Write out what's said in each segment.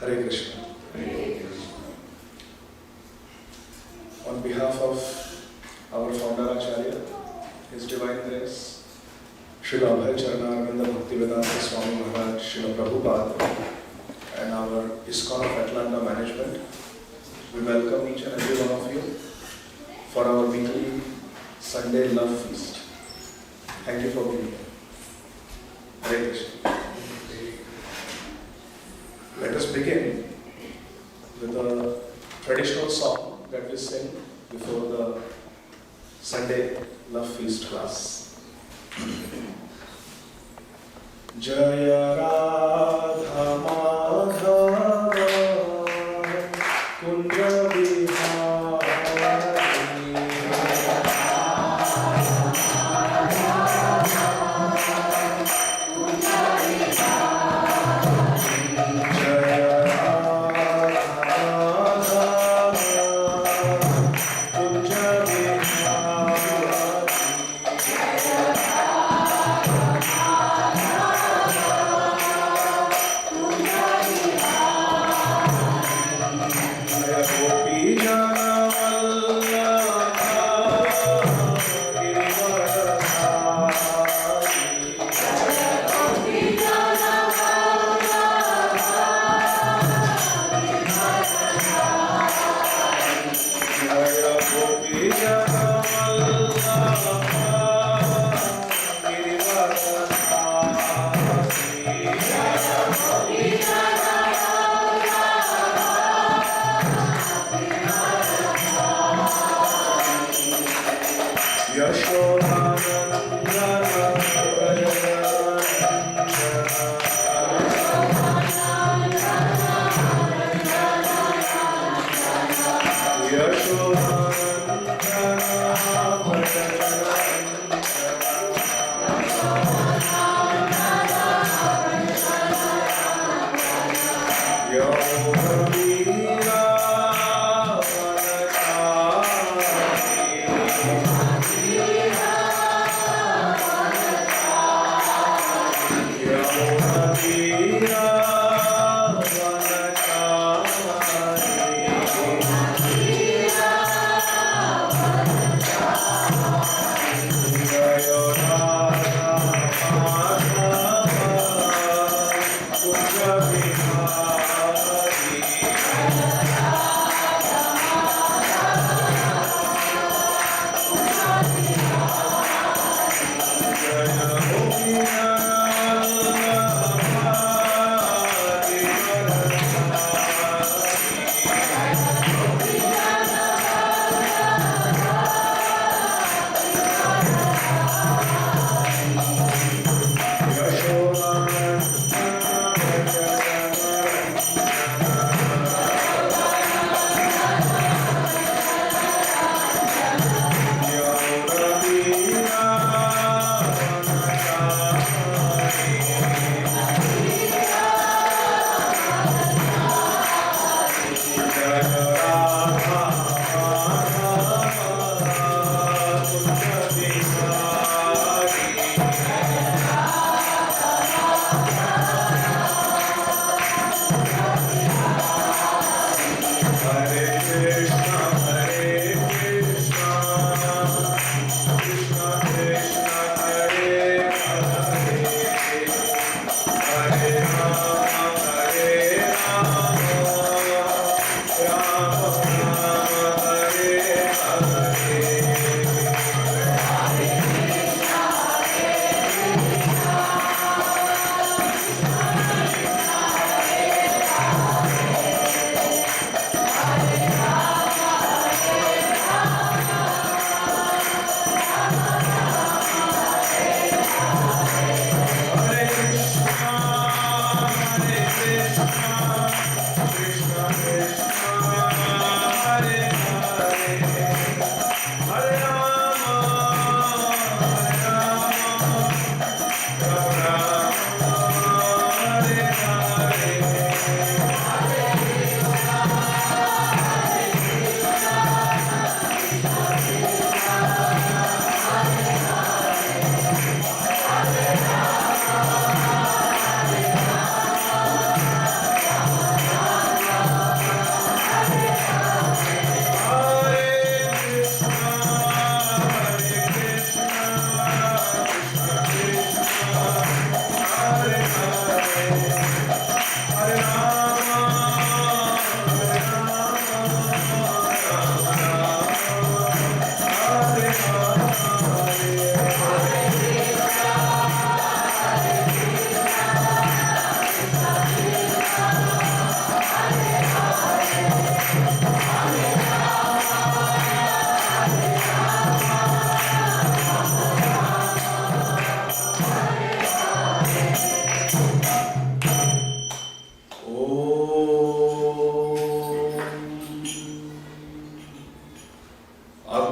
Hare Krishna. On behalf of our founder Acharya, His Divine Grace, Srila Abhay Charanarvinda Bhaktivedanta Swami Maharaj, Srila Prabhupada, and our Iskcon of Atlanta management, we welcome each and every one of you for our weekly Sunday Love Feast. Thank you for being here. Hare Krishna. Let us begin with a traditional song that we sing before the Sunday Love Feast class. Jaya Radha Madhava Kunja Vihari Hare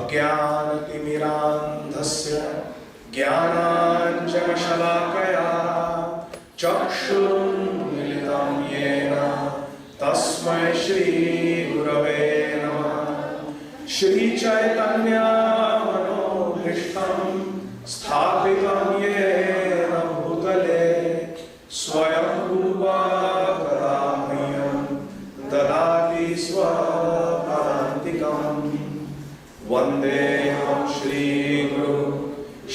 अज्ञानतिमिरान्धस्य ज्ञानाञ्जनशलाकया चक्षुरुन्मिलितं येन तस्मै श्रीगुरवे नमः। श्रीचैतन्यमनोभीष्टं स्थापितं येन भूतले स्वयं रूपा कदा मह्यं ददाति स्वपदान्तिकम्। वन्देऽहं श्रीगुरु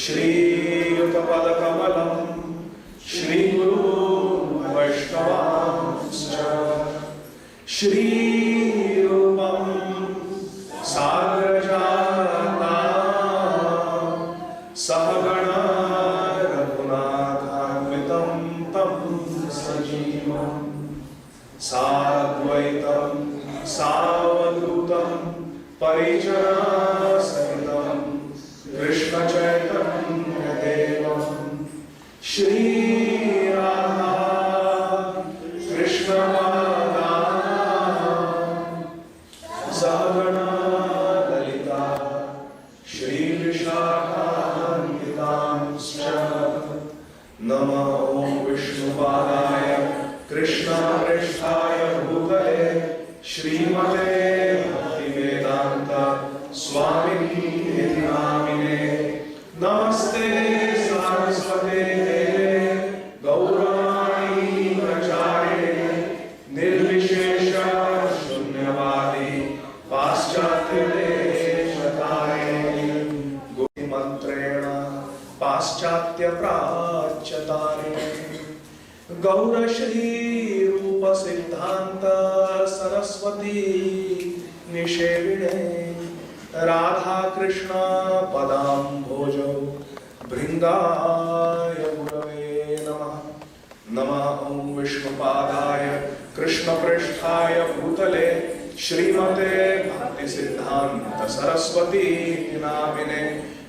श्रीयुतपदकमलं श्रीगुरु वैष्णवांश्च श्रीरूपं साग्रजाता सहगणा रघुनाथान्वितं तं सजीवं साद्वैतं सावधूतं परिजनसहितं कृष्णचैतन्यदेवं श्रीराधा कृष्णपादान् सहगणा ललिता श्रीविशाखान्वितांश्च नमो विष्णुपादाय कृष्णप्रेष्ठाय भूतले श्रीमते भक्तिवेदान्त स्वामिने नामिने। नमस्ते सरस्वते देवे गौरवाणी प्रचारिणे निर्विशेष शून्यवादी पाश्चात्यदेशतारिणे गोमन्त्रेण पाश्चात्यप्राच्यतारिणे गौरश्री रूप सिद्धांत सरस्वती निषेविणे राधा कृष्ण पदाम्भोजो भृंगाय गुरवे नमः। नमः ॐ विष्णुपादाय कृष्णप्रेष्ठाय भूतले श्रीमते भक्तिसिद्धान्त सरस्वती नामिने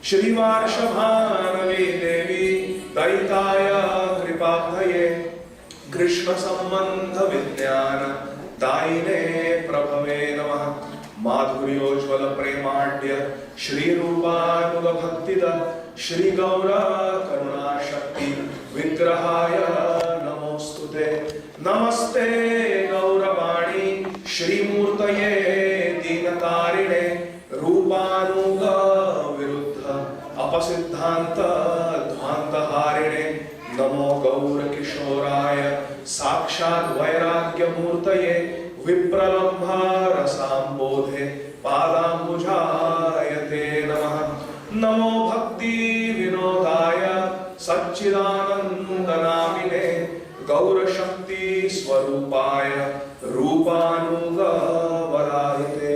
श्रीवार्षभानवी देवी दयिताय कृपाब्धये कृष्ण संबंध विज्ञान दायिने प्रभवे नमः। माधुर्योज्वल प्रेमाढ्य श्री रूपानुग भक्तिद श्री गौर करुणा शक्ति विग्रहाय नमोस्तुते। नमस्ते गौरवाणी श्रीमूर्तये दीनतारिणे रूपानुग विरुद्ध अपसिद्धांत ध्वान्तहारिणे नमो गौर किशोराय साक्षात् वैराग्य मूर्तये विप्रलम्भा रसाम्बोधे पादाम्बुजायते नमः। नमो भक्ति विनोदाय सच्चिदानंद नामिने गौर शक्ति स्वरूपाय रूपानुग वरायते।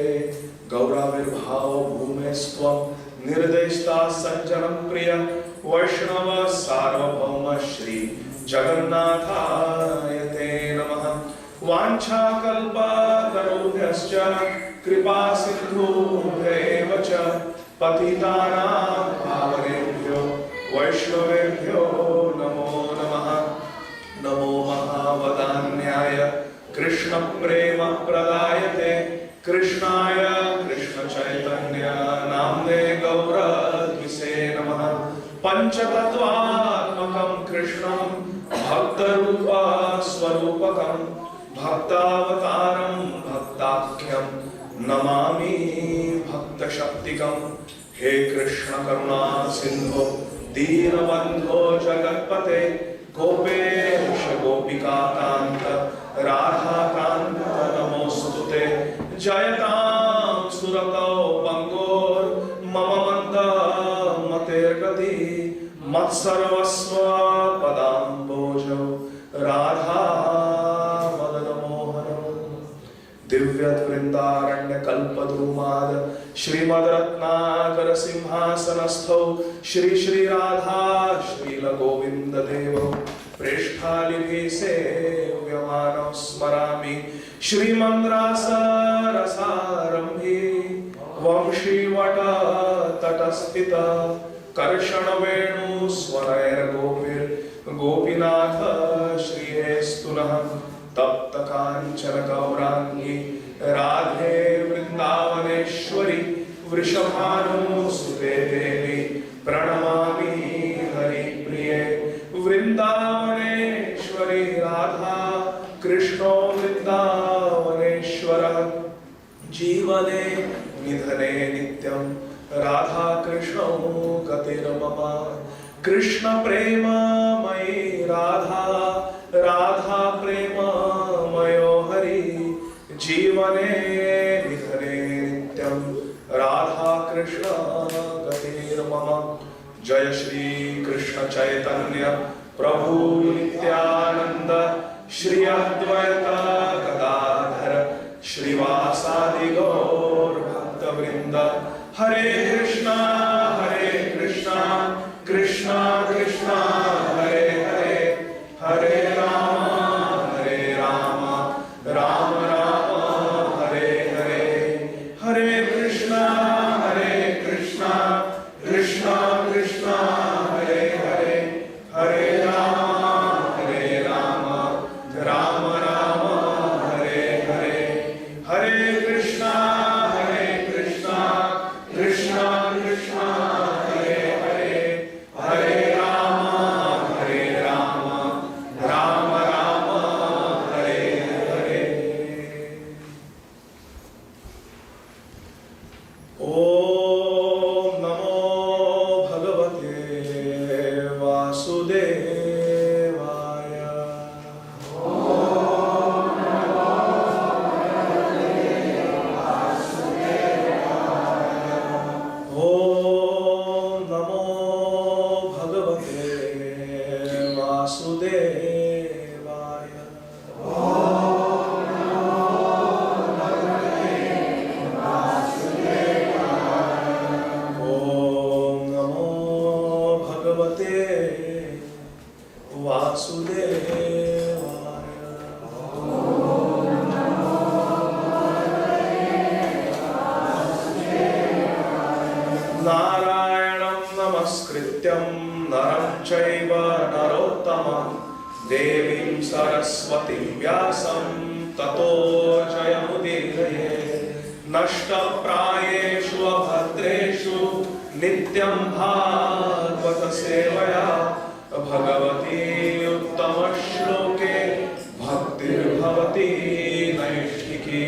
गौराविर्भाव भूमेस्त्वं निर्देष्टा सज्जनं प्रिय वैष्णव सार्वभौम श्री जगन्नाथाय ते नमः। वाञ्छाकल्पतरुभ्यश्च कृपा सिन्धुभ्येव च पतितानां पावनेभ्यो वैष्णवेभ्यो नमो नमः। नमो महावदान्याय कृष्ण प्रेम प्रदायते कृष्णाय कृष्ण चैतन्य नाम्ने गौरद्विषे नमः। पंचतत्वात्मकं कृष्णं भक्तरूप स्वरूपकं भक्तावतारं भक्ताख्यं नमामि भक्तशक्तिकं। हे कृष्ण करुणा सिंधो दीनबंधो जगत्पते गोपेश गोपिकाकांत राधाकांत नमोस्तुते। जयतां सुरतौ बंगोर मम मंद मतेर्गति मत्सर्वस्व पदाम्बोजो राधा दिव्यवृंदारण्य कल्पद्रुमाद श्रीमद्रत्नाकर सिंहासनस्थौ श्री श्री राधा श्रील गोविंद देव प्रेष्ठालिभिः सेव्यमानौ स्मरामि श्रीमन्द्रासरसारम्भे वंशीवट तटस्थित कर्षणवेणु स्वरैर्गोपीर् गोपीनाथ श्रीहेस्तु नः। तप्त कांचन गौरांगी राधे वृंदावनेश्वरी वृषभानुसुते देवी प्रणमामि हरिप्रिये वृन्दावनेश्वरी राधा कृष्णो वृन्दावनेश्वरः जीवने निधने नित्यं राधा कृष्णौ गतिर्मम कृष्ण प्रेममयी राधा राधा प्रेममयो हरि जीवने निधने नित्यं राधा कृष्ण गतिर्मम जय श्री कृष्ण चैतन्य प्रभु नित्यानंद श्री अद्वैत गदाधर श्रीवासादि गौर भक्तवृंद हरे कृष्णा कृष्णा कृष्णा हरे हरे हरे राम राम राम हरे हरे हरे कृष्णा कृष्णा कृष्णा हरे हरे हरे राम राम राम हरे हरे हरे कृष्णा कृष्णा कृष्णा हरे हरे हरे राम राम राम हरे हरे ओम नमो भगवते वासुदेवाय ओम नमो भगवते वासुदेवाय ओम नमो भगवते वासुदेवाय नारायणं नमस्कृत्यं नरं चैव नरोत्तमं देवीं सरस्वतीं व्यासं ततो जयमुदीरये नष्टप्रायेषु अभद्रेषु नित्यं भागवत सेवया भगवती उत्तमश्लोके भक्तिर्भवति नैष्ठिकी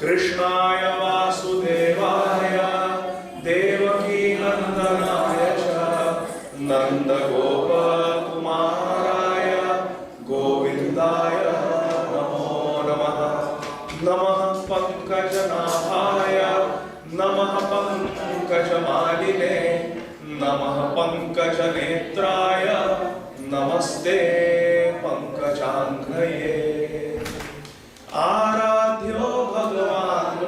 कृष्णाय वासुदेवाय देवकी नन्दनाय च नन्दगोपकुमाराय गोविन्दाय नमो नमः नमः पङ्कजनाभाय नमः पङ्कजमालिने नमः पङ्कजनेत्राय नमस्ते पङ्कजाङ्घ्रये आराध्यो भगवान्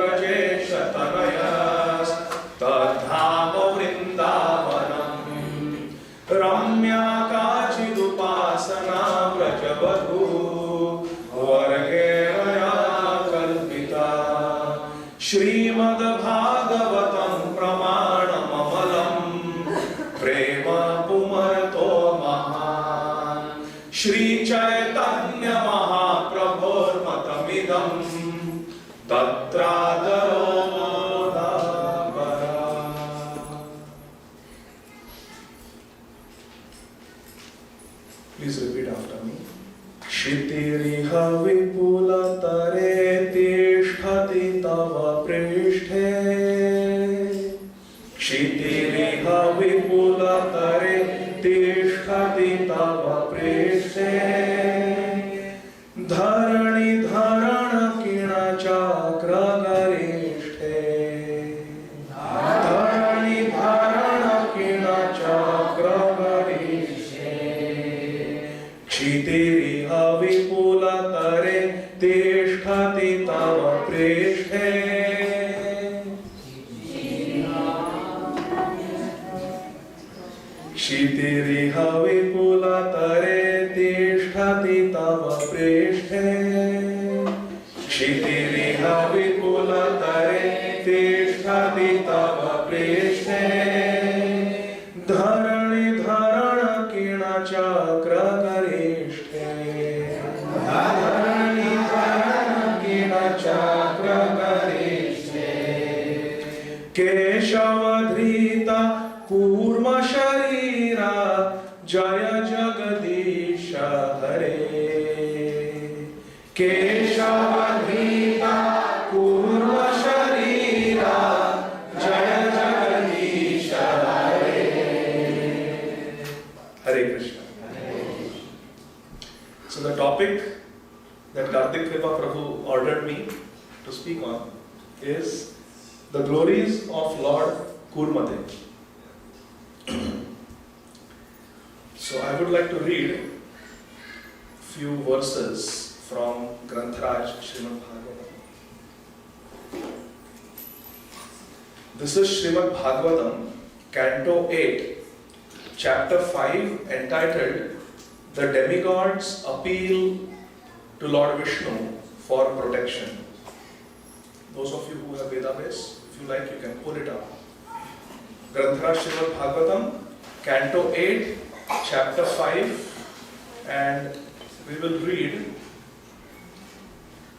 व्रजेशतनयस्तद्धाम वृन्दावनम् रम्या काचिदुपासना व्रजवधू वर्गेण या कल्पिता श्रीमद्भागवतं प्रमाणममलं प्रेम पुमर्तो महान् Sri Chaitanya महाप्रभोर्मतमिदं तत्रादरो दाबरा। Please repeat after me. क्षितिरिह विपुलतरे तिष्ठति तव पृष्ठे क्षितिरिह विपुलतरे तिष्ठति तव पृष्ठे धरणि धरण किणचक्रगरिष्ठे धरणि धरण किणचक्रगरिष्ठे क्षितिरिह विपुलतरे तिष्ठति तव पृष्ठे क्षितिरिह विपुलतरे तिष्ठति तव पृष्ठे क्षितिरिह विपुलतरे तिष्ठति तव पृष्ठे धरणि धरण किणचक्रगरिष्ठे धरणि धरण किणचक्रगरिष्ठे के Shiva Prabhu ordered me to speak on is the glories of Lord Kūrma Deva. So I would like to read few verses from Granth-raj Śrīmad Bhagavatam. This is Śrīmad Bhagavatam, Canto 8, Chapter 5, entitled The Demigods Appeal to Lord Vishnu for Protection. Those of you who have Vedabase, if you like, you can pull it up. Granth-raj Śrīmad Bhagavatam, Canto 8, Chapter 5, and we will read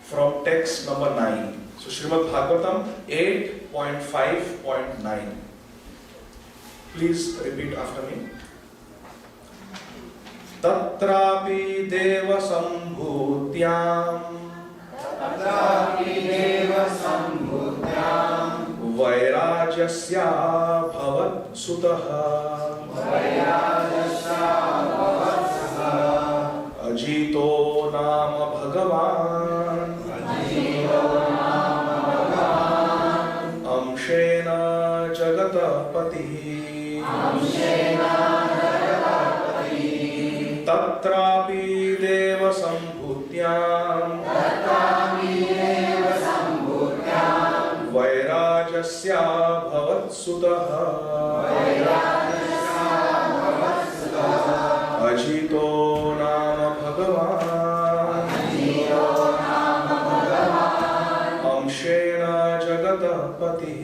from text number 9. So Śrīmad Bhagavatam 8.5.9. Please repeat after me. Tatrapi deva sambhutyam vairajasya bhavat sutaha ajito nama bhagavan amshena jagatapati tatrapi deva sambhutyam vairajasya bhavat sutaha ajito nama bhagavan amshena jagatapati.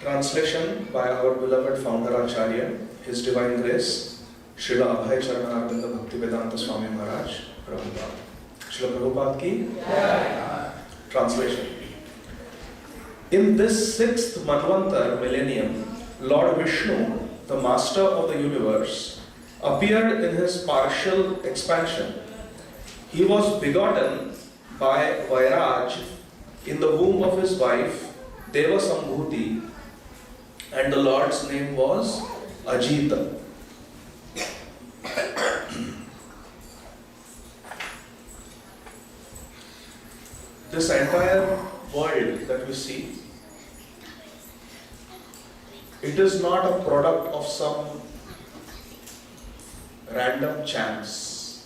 Translation by our beloved founder Acharya, His Divine Grace, Srila Abhay Charanarvinda Bhaktivedanta Swami Maharaj, Prabhupada. Srila Prabhupada ki translation. In this 6th Manvantar millennium, Lord Vishnu, the master of the universe, appeared in his partial expansion. He was begotten by Vairaj in the womb of his wife Deva Sambhuti, and the Lord's name was Ajita. This entire world that we see, it is not a product of some random chance,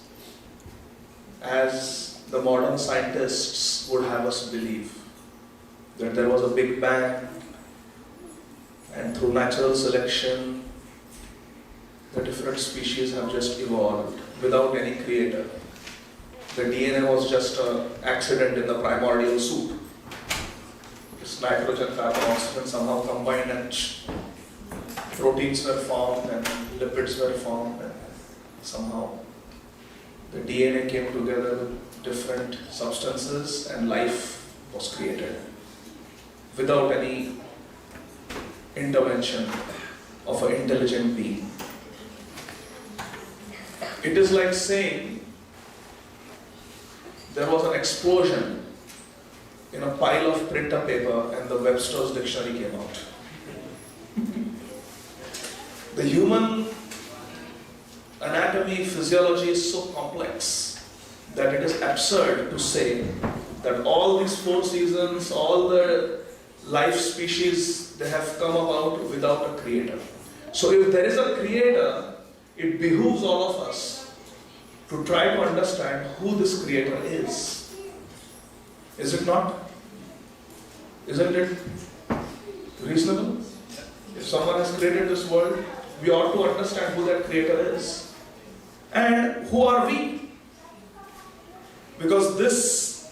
as the modern scientists would have us believe, that there was a big bang and through natural selection the different species have just evolved without any creator. The DNA was just an accident in the primordial soup. This nitrogen, carbon, oxygen somehow combined and proteins were formed and lipids were formed, and somehow the DNA came together with different substances and life was created without any intervention of an intelligent being. It is like saying there was an explosion in a pile of printer paper and the Webster's dictionary came out. The human anatomy, physiology is so complex that it is absurd to say that all these 4 seasons, all the life species, they have come about without a creator. So if there is a creator, it behooves all of us to try to understand who this creator is. Is it not? Isn't it reasonable? If someone has created this world, we ought to understand who that creator is. And who are we? Because this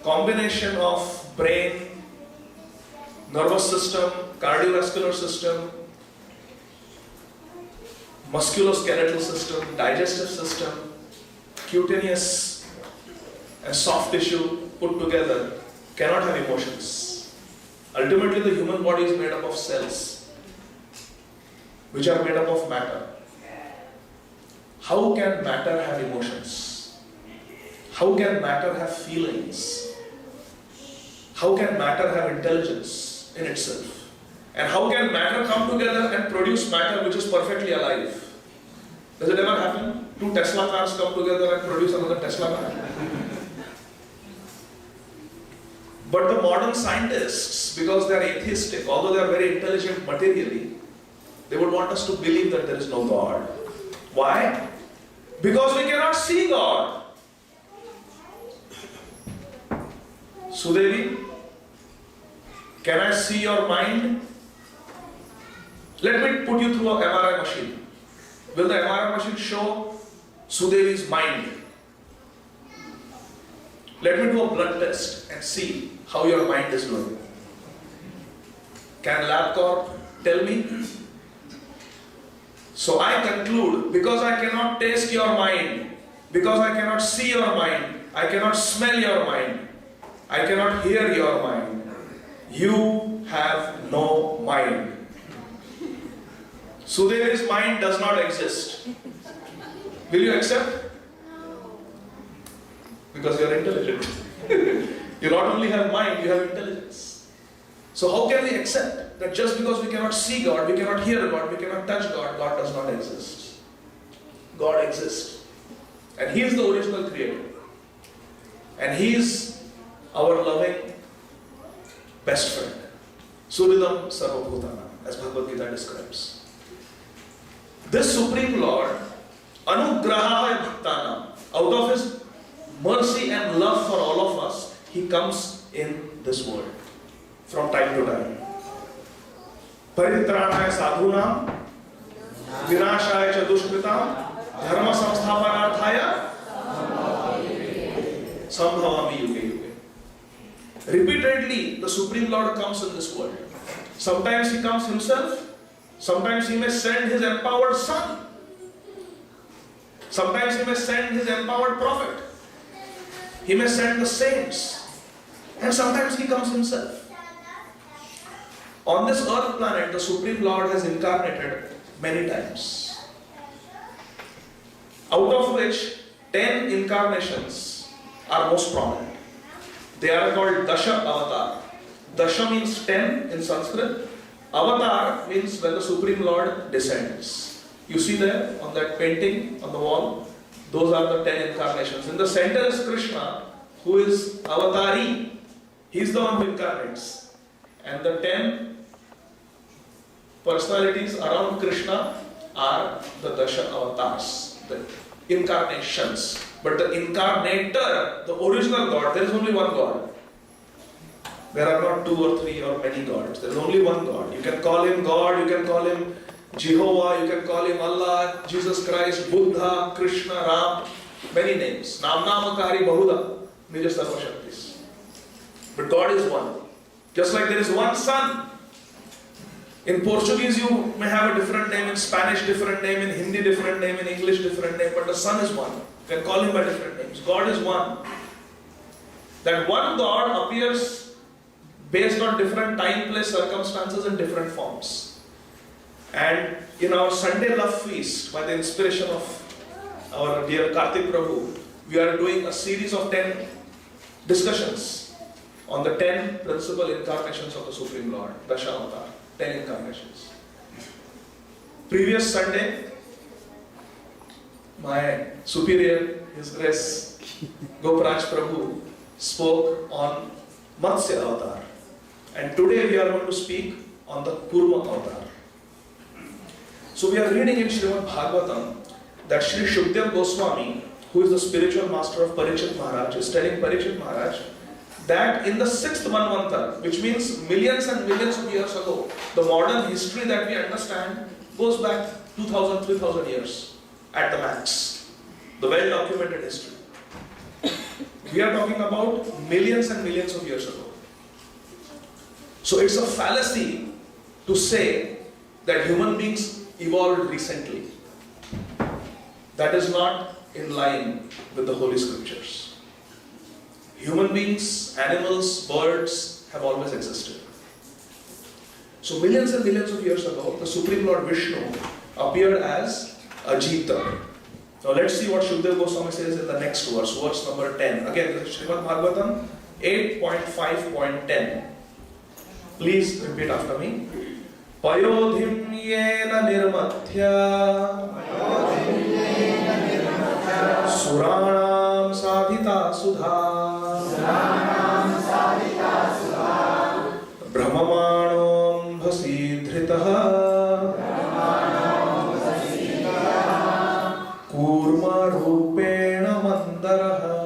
combination of brain, nervous system, cardiovascular system, musculoskeletal system, digestive system, cutaneous and soft tissue put together cannot have emotions. Ultimately, the human body is made up of cells, which are made up of matter. How can matter have emotions? How can matter have feelings? How can matter have intelligence in itself? And how can matter come together and produce matter which is perfectly alive? Does it ever happen? Two Tesla cars come together and produce another Tesla car. But the modern scientists, because they are atheistic, although they are very intelligent materially, they would want us to believe that there is no God. Why? Because we cannot see God. Sudevi, can I see your mind? Let me put you through a MRI machine. Will the MRI machine show Sudevi's mind? Let me do a blood test and see how your mind is doing. Can LabCorp tell me? So I conclude, because I cannot taste your mind, because I cannot see your mind, I cannot smell your mind, I cannot hear your mind, you have no mind. Sudevi's mind does not exist. Will you accept? Because you are intelligent. You not only have mind, you have intelligence. So how can we accept that just because we cannot see God, we cannot hear God, we cannot touch God, God does not exist? God exists. And He is the original creator. And He is our loving best friend. Suridam Sarvabhutana, as Bhagavad Gita describes. This Supreme Lord, Anugrahaya Bhaktanam, out of His mercy and love for all of us, He comes in this world from time to time. Paritranaya sadhunam, vinashaya cha dushkritam, dharma samsthapanarthaya, sambhavami yuge yuge. Repeatedly, the Supreme Lord comes in this world. Sometimes He comes Himself, sometimes He may send His empowered Son, sometimes He may send His empowered prophet, He may send the saints, and sometimes He comes Himself. On this earth planet, the Supreme Lord has incarnated many times, out of which 10 incarnations are most prominent. They are called Dasha Avatar. Dasha means 10 in Sanskrit. Avatar means when the Supreme Lord descends. You see there on that painting on the wall, those are the 10 incarnations. In the center is Krishna, who is Avatari. He is the one who incarnates. And the 10 personalities around Krishna are the Dasha Avatars, the incarnations. But the incarnator, the original God, there is only one God. There are not 2 or 3 or many gods. There is only one God. You can call Him God, you can call Him Jehovah, you can call Him Allah, Jesus Christ, Buddha, Krishna, Ram, many names. Namnamakari Bahuda, Nija Sarva Shaktis. But God is one. Just like there is one sun. In Portuguese you may have a different name, in Spanish different name, in Hindi different name, in English different name, but the sun is one. You can call Him by different names. God is one. That one God appears based on different time, place, circumstances in different forms. And in our Sunday Love Feast, by the inspiration of our dear Karthik Prabhu, we are doing a series of 10 discussions on the 10 principal incarnations of the Supreme Lord, Dashavatar, 10 incarnations. Previous Sunday, my superior, His Grace Gopiraj Prabhu, spoke on Matsya Avatar. And today we are going to speak on the Kūrma Avatar. So we are reading in Śrīmad Bhagavatam that Śrī Shukdev Goswami, who is the spiritual master of Parikshit Maharaj, is telling Parikshit Maharaj that in the 6th Manvantara, which means millions and millions of years ago, the modern history that we understand goes back 2000, 3000 years at the max. The well-documented history. We are talking about millions and millions of years ago. So it's a fallacy to say that human beings evolved recently. That is not in line with the Holy Scriptures. Human beings, animals, birds have always existed. So millions and millions of years ago, the Supreme Lord Vishnu appeared as a Jita. Now let's see what Shukdev Goswami says in the next verse, verse number 10. Again, this is Śrīmad Bhagavatam 8.5.10. Please repeat after me. Payodhim yena nirmathya Suranam sadhita sudha Brahmamanom bhasidhritaha Kūrma rūpena mandaraha.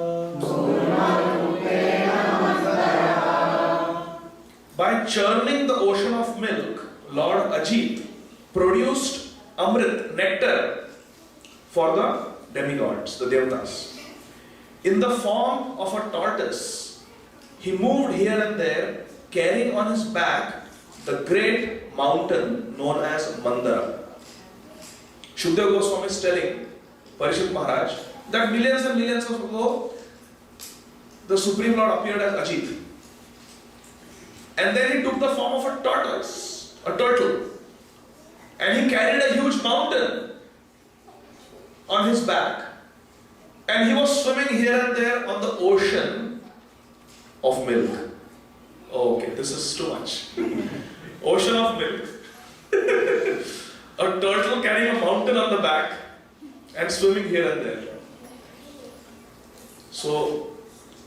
By churning the ocean of milk, Lord Ajit produced amrit, nectar, for the demigods, the devatas. In the form of a tortoise, he moved here and there, carrying on his back the great mountain known as Mandara. Shukdev Goswami is telling Parishit Maharaj that millions and millions of ago, the Supreme Lord appeared as Ajit. And then he took the form of a tortoise, a turtle. And he carried a huge mountain on his back. And he was swimming here and there on the ocean of milk. Oh, okay, this is too much. Ocean of milk. A turtle carrying a mountain on the back and swimming here and there. So,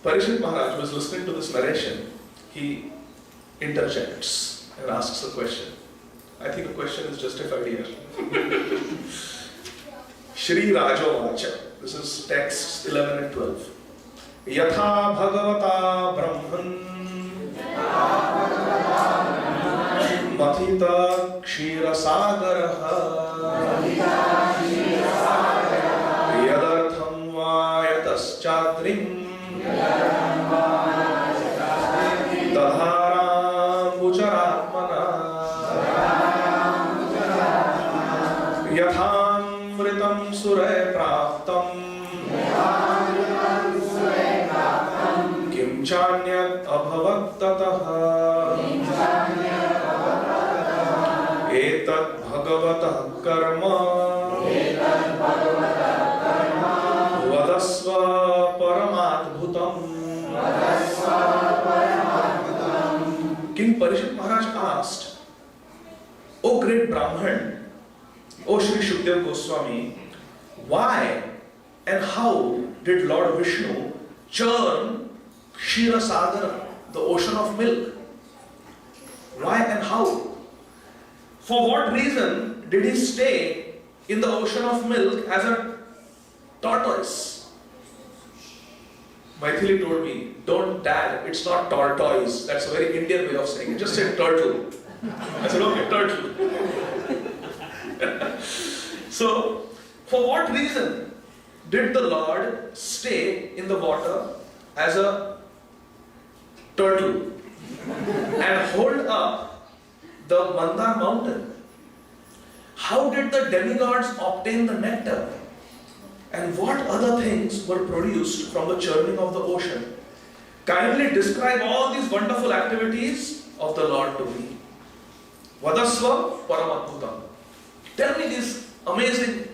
Parishit Maharaj was listening to this narration. He interjects and asks a question. I think a question is justified here. Śrī Rajovacha. This is texts 11 and 12. Yatha Bhagavata Brahman Mathita Kshira Sagaraha Yadartham Vayatas Chadrim Dadharam Ucharatmana Yatham Sure Praptam Kim Chanyat Abhavat Tataha Etat Bhagavatah Karma Vadasva Paramadbhutam. King Parishit Maharaj asked, O great Brahman, O Shri Shukdev Goswami, why and how did Lord Vishnu churn Kshira Sagara, the ocean of milk? Why and how? For what reason did he stay in the ocean of milk as a tortoise? Maithili told me, don't dad, it's not tortoise. That's a very Indian way of saying it. Just say turtle. I said, okay, turtle. So, for what reason did the Lord stay in the water as a turtle and hold up the Mandar mountain? How did the demigods obtain the nectar? And what other things were produced from the churning of the ocean? Kindly describe all these wonderful activities of the Lord to me. Vadasva Paramadbhutam. Tell me these amazing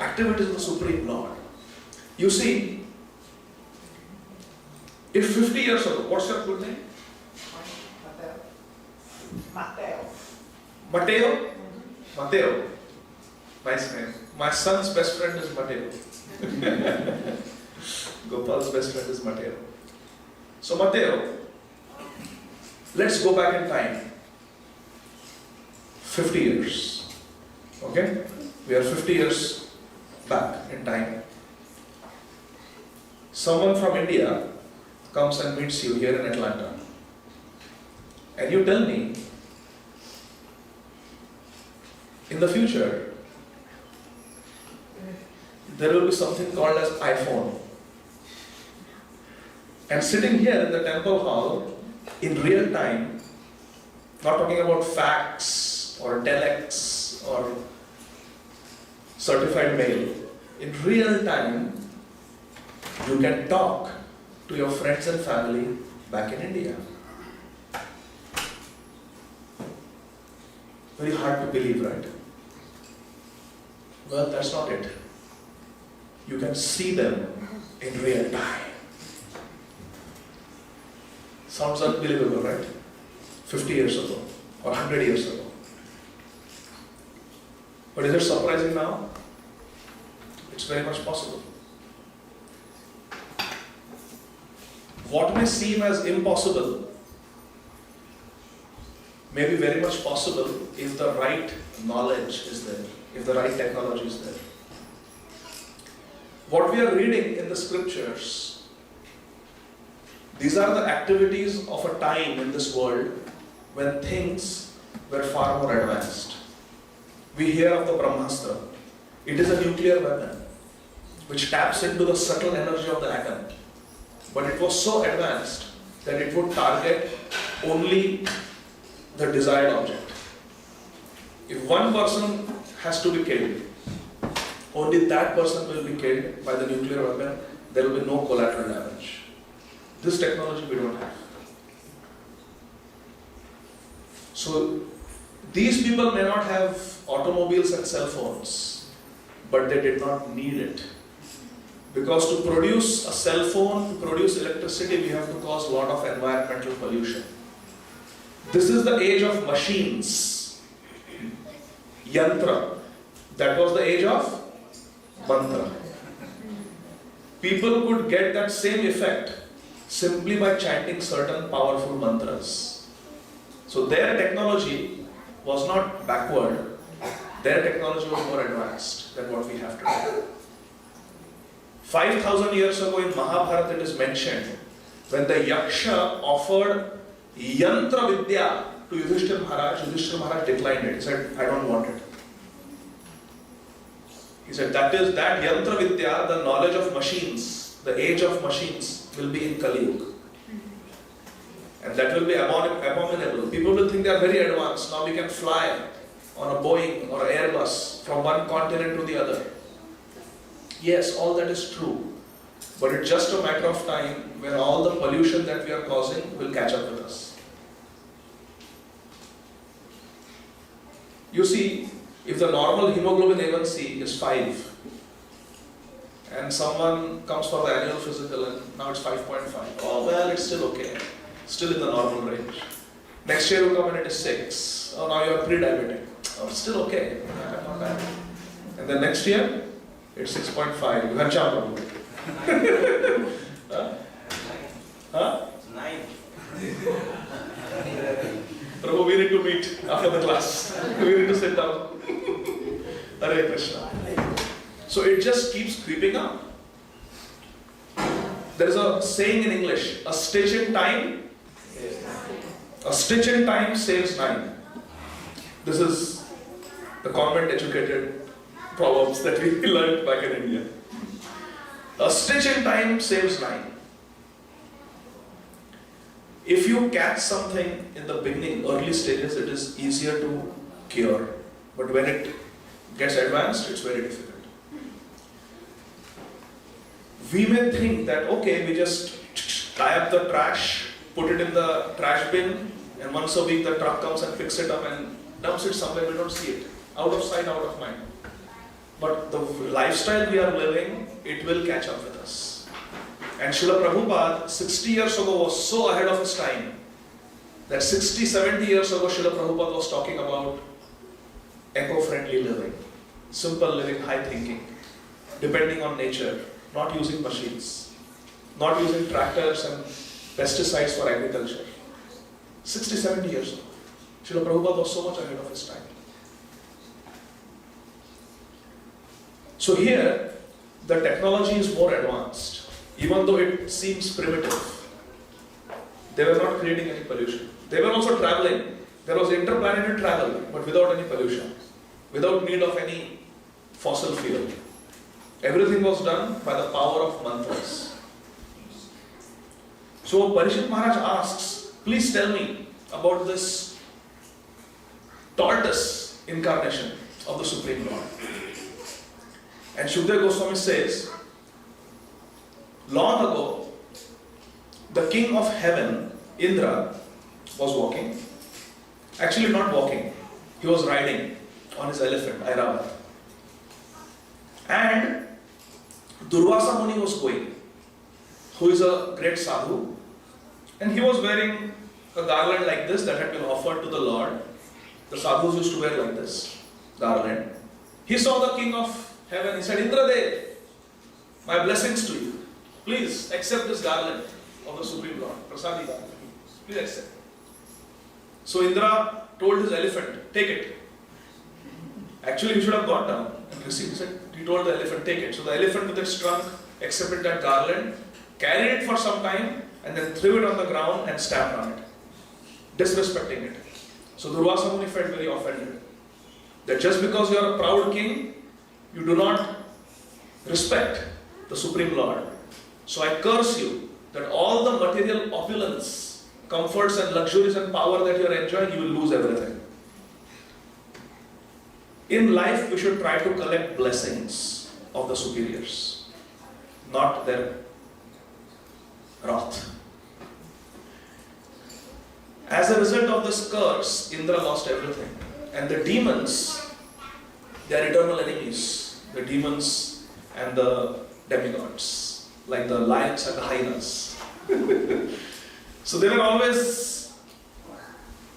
activities of the Supreme Lord. You see, if 50 years ago, what's your good name? Mateo? Mateo. Nice name. My son's best friend is Mateo. Gopal's best friend is Mateo. So Mateo, let's go back in time. 50 years. Okay? We are 50 years back in time. Someone from India comes and meets you here in Atlanta. And you tell me, in the future, there will be something called as iPhone. And sitting here in the temple hall, in real time, not talking about fax or telex or certified mail, in real time, you can talk to your friends and family back in India. Very hard to believe, right? Well, that's not it. You can see them in real time. Sounds unbelievable, right? 50 years ago or 100 years ago. But is it surprising now? It's very much possible. what may seem as impossible may be very much possible if the right knowledge is there, if the right technology is there. What we are reading in the scriptures, these are the activities of a time in this world when things were far more advanced. We hear of the Brahmastra. It is a nuclear weapon which taps into the subtle energy of the atom. But it was so advanced that it would target only the desired object. If one person has to be killed, only that person will be killed by the nuclear weapon. There will be no collateral damage. This technology we don't have. So these people may not have automobiles and cell phones, but they did not need it. Because to produce a cell phone, to produce electricity, we have to cause a lot of environmental pollution. This is the age of machines, yantra. That was the age of mantra. People could get that same effect simply by chanting certain powerful mantras. So their technology was not backward, their technology was more advanced than what we have today. 5,000 years ago in Mahabharata it is mentioned, when the Yaksha offered Yantra Vidya to Yudhishthira Maharaj declined it. He said, I don't want it. He said, that Yantra Vidya, the knowledge of machines, the age of machines, will be in Kali Yuga. And that will be abominable. People will think they are very advanced. Now we can fly on a Boeing or an Airbus from one continent to the other. Yes, all that is true. But it's just a matter of time when all the pollution that we are causing will catch up with us. You see, if the normal hemoglobin A1C is 5 and someone comes for the annual physical and now it's 5.5, oh well, it's still okay. Still in the normal range. Next year you come and it is 6. Oh, now you are pre-diabetic. Oh, it's still okay. Yeah, not bad. And then next year, it's 6.5. You have jump. Huh? 9. Prabhu, we need to meet after the class. We need to sit down. Hare Krishna. So it just keeps creeping up. There is a saying in English, a stitch in time saves 9. This is the convent educated proverbs that we learned back in India. A stitch in time saves 9. If you catch something in the beginning, early stages, it is easier to cure. But when it gets advanced, it's very difficult. We may think that, okay, we just tie up the trash, put it in the trash bin, and once a week the truck comes and picks it up and dumps it somewhere, we don't see it. Out of sight, out of mind. But the lifestyle we are living, it will catch up with us. And Srila Prabhupada, 60 years ago, was so ahead of his time that 60, 70 years ago, Srila Prabhupada was talking about eco-friendly living, simple living, high thinking, depending on nature, not using machines, not using tractors and pesticides for agriculture. 60, 70 years ago. Srila Prabhupada was so much ahead of his time. So here, the technology is more advanced, even though it seems primitive. They were not creating any pollution. They were also traveling. There was interplanetary travel, but without any pollution, without need of any fossil fuel. Everything was done by the power of mantras. So Parishit Maharaj asks, please tell me about this tortoise incarnation of the Supreme Lord. And Shukdev Goswami says, long ago, the king of heaven, Indra, was walking. Actually not walking, he was riding on his elephant, Airavat. And Durvasa Muni was going, who is a great sadhu, and he was wearing a garland like this that had been offered to the Lord. The sadhus used to wear like this garland. He saw the king of heaven. He said, Indradev, my blessings to you. Please accept this garland of the Supreme Lord. Prasadi Dham. Please accept. So Indra told his elephant, take it. Actually, he should have got down and received it. He told the elephant, take it. So the elephant with its trunk accepted that garland, carried it for some time, and then threw it on the ground and stamped on it, disrespecting it. So Durvasa Muni felt very offended. That just because you are a proud king, you do not respect the Supreme Lord. So I curse you that all the material opulence, comforts and luxuries and power that you are enjoying, you will lose everything. In life, we should try to collect blessings of the superiors, not their wrath. As a result of this curse, Indra lost everything. And the demons, they are eternal enemies. The demons and the demigods, like the lions and the hyenas. So they were always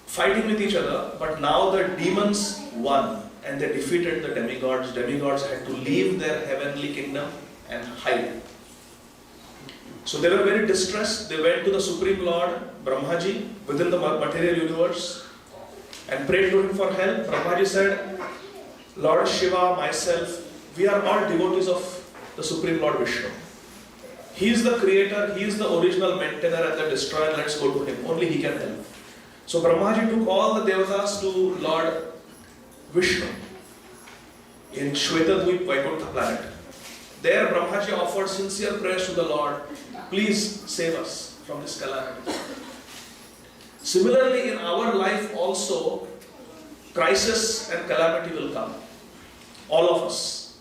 fighting with each other, but now the demons won and they defeated the demigods. Demigods had to leave their heavenly kingdom and hide. So they were very distressed. They went to the Supreme Lord, Brahmaji, within the material universe and prayed to him for help. Brahmaji said, Lord Shiva, myself, we are all devotees of the Supreme Lord Vishnu. He is the creator, he is the original maintainer and the destroyer. Let's go to him. Only he can help. So Brahmaji took all the devatas to Lord Vishnu in Shvetadvip Vaikuntha planet. There Brahmaji offered sincere prayers to the Lord. Please save us from this calamity. Similarly, in our life also, crisis and calamity will come. All of us.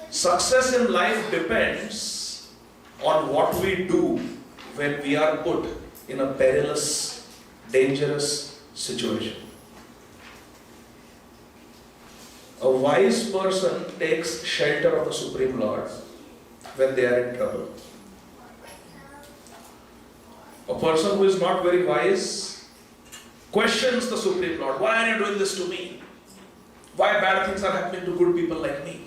Success in life depends on what we do when we are put in a perilous, dangerous situation. A wise person takes shelter of the Supreme Lord when they are in trouble. A person who is not very wise questions the Supreme Lord. Why are you doing this to me? Why bad things are happening to good people like me?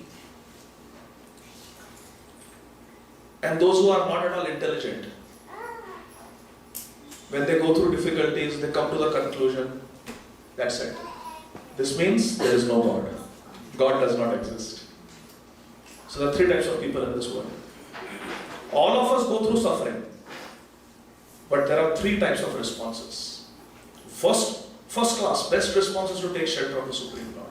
And those who are not at all intelligent, when they go through difficulties, they come to the conclusion, that's it. This means there is no God. God does not exist. So there are three types of people in this world. All of us go through suffering. But there are three types of responses. First class, best response is to take shelter of the Supreme Lord.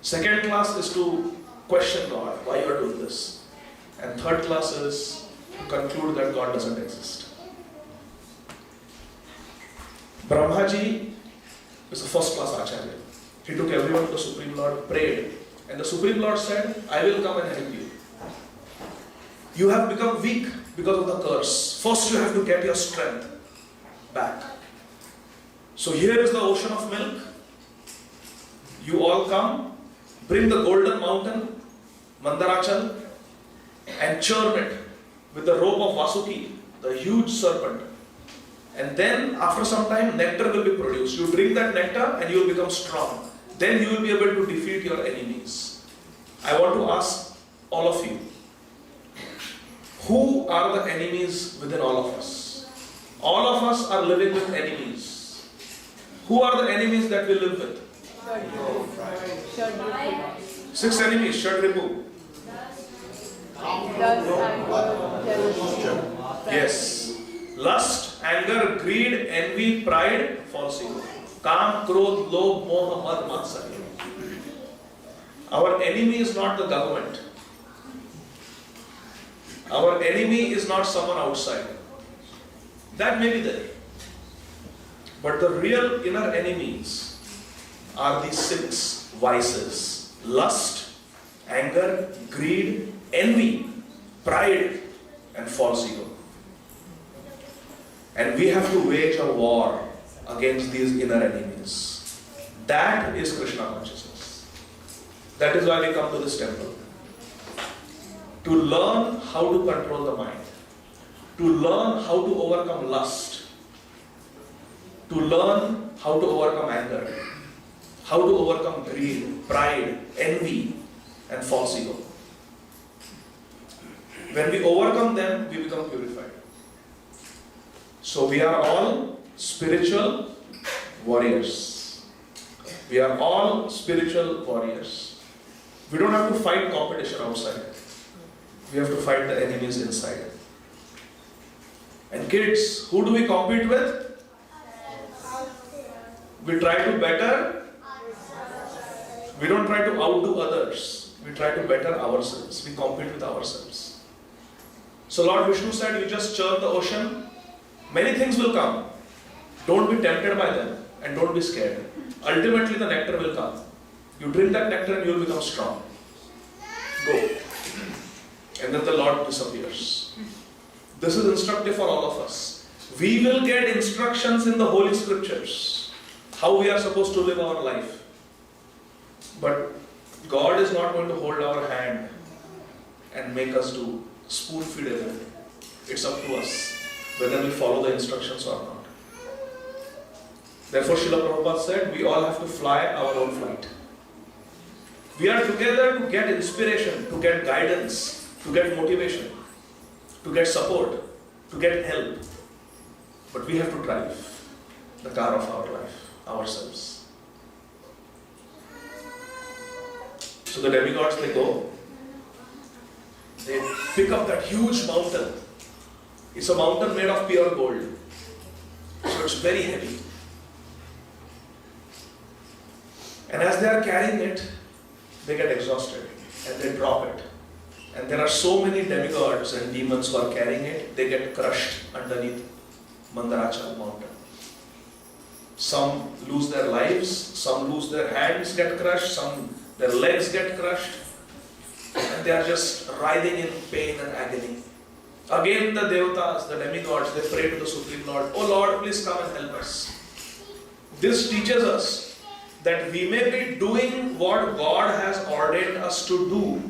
Second class is to question God, why you are doing this. And third class is to conclude that God doesn't exist. Brahmaji is a first class Acharya. He took everyone to the Supreme Lord, prayed. And the Supreme Lord said, I will come and help you. You have become weak because of the curse. First you have to get your strength back. So here is the ocean of milk. You all come, bring the golden mountain, Mandarachal, and churn it with the rope of Vasuki, the huge serpent. And then after some time, nectar will be produced. You drink that nectar and you will become strong. Then you will be able to defeat your enemies. I want to ask all of you, who are the enemies within all of us? All of us are living with enemies. Who are the enemies that we live with? 6 enemies, Shadripu. Yes. Lust, anger, greed, envy, pride, false ego. Kam, krodh, lobh, moha, mad, matsarya. Our enemy is not the government. Our enemy is not someone outside. That may be there. But the real inner enemies are these 6 vices. Lust, anger, greed, envy, pride, and false ego. And we have to wage a war against these inner enemies. That is Krishna consciousness. That is why we come to this temple. To learn how to control the mind. To learn how to overcome lust. To learn how to overcome anger. How to overcome greed, pride, envy, and false ego. When we overcome them, we become purified. So we are all spiritual warriors. We are all spiritual warriors. We don't have to fight competition outside. We have to fight the enemies inside. And kids, who do we compete with? We try to better. We don't try to outdo others. We try to better ourselves. We compete with ourselves. So Lord Vishnu said, you just churn the ocean. Many things will come. Don't be tempted by them and don't be scared. Ultimately the nectar will come. You drink that nectar and you will become strong. Go. And then the Lord disappears. This is instructive for all of us. We will get instructions in the Holy Scriptures, how we are supposed to live our life. But God is not going to hold our hand and make us do spoon feed everything. It's up to us whether we follow the instructions or not. Therefore, Srila Prabhupada said, we all have to fly our own flight. We are together to get inspiration, to get guidance, to get motivation, to get support, to get help. But we have to drive the car of our life, ourselves. So the demigods, they go, they pick up that huge mountain. It's a mountain made of pure gold. So it's very heavy. And as they are carrying it, they get exhausted and they drop it. And there are so many demigods and demons who are carrying it, they get crushed underneath Mandarachal mountain. Some lose their lives, some lose their hands, get crushed, some their legs get crushed, and they are just writhing in pain and agony. Again the devatas, the demigods, they pray to the Supreme Lord, oh Lord, please come and help us. This teaches us that we may be doing what God has ordained us to do.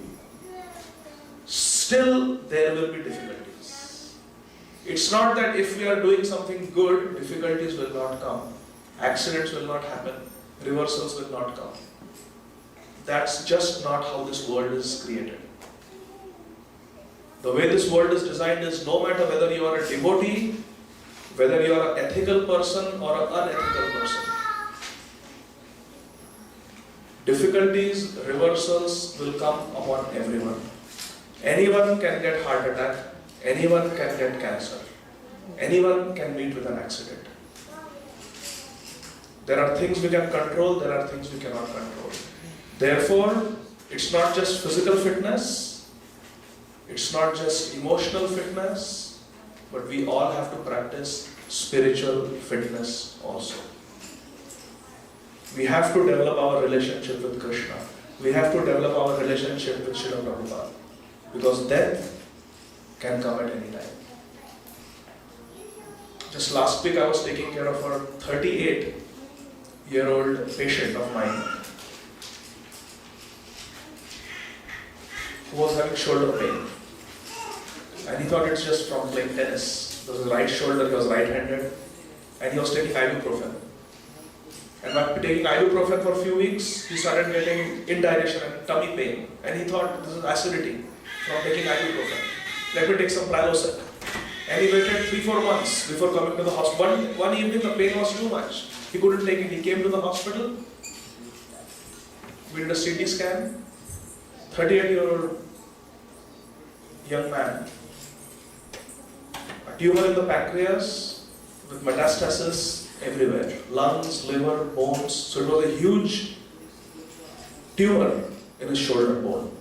Still, there will be difficulties. It's not that if we are doing something good, difficulties will not come. Accidents will not happen. Reversals will not come. That's just not how this world is created. The way this world is designed is no matter whether you are a devotee, whether you are an ethical person or an unethical person. Difficulties, reversals will come upon everyone. Anyone can get heart attack, anyone can get cancer, anyone can meet with an accident. There are things we can control, there are things we cannot control. Therefore, it's not just physical fitness, it's not just emotional fitness, but we all have to practice spiritual fitness also. We have to develop our relationship with Krishna. We have to develop our relationship with Srila Prabhupada. Because death can come at any time. Just last week I was taking care of a 38-year-old patient of mine who was having shoulder pain. And he thought it's just from playing tennis. It was his right shoulder, he was right-handed, and he was taking ibuprofen. And after taking ibuprofen for a few weeks, he started getting indigestion and tummy pain. And he thought this is acidity from taking ibuprofen. Let me take some Prilosec. And he waited 3-4 months before coming to the hospital. One evening the pain was too much. He couldn't take it. He came to the hospital. We did a CT scan. 38-year-old young man. A tumor in the pancreas with metastasis everywhere. Lungs, liver, bones. So it was a huge tumor in his shoulder bone.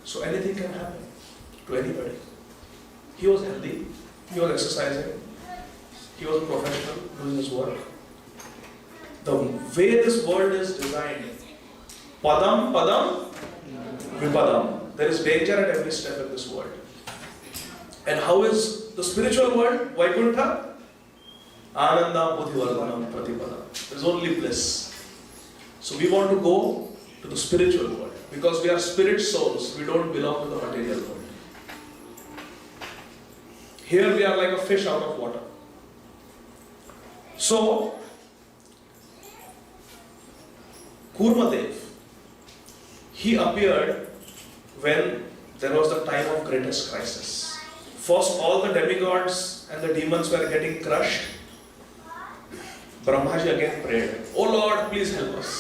So anything can happen to anybody. He was healthy, he was exercising, he was a professional doing his work. The way this world is designed, padam, padam, vipadam. There is danger at every step in this world. And how is the spiritual world? Vaikuntha? Ananda buddhivardhanam pratipadam. There is only bliss. So we want to go to the spiritual world. Because we are spirit souls, we don't belong to the material world. Here we are like a fish out of water. So, Kūrma Deva, he appeared when there was the time of greatest crisis. First, all the demigods and the demons were getting crushed. Brahmaji again prayed, "Oh Lord, please help us."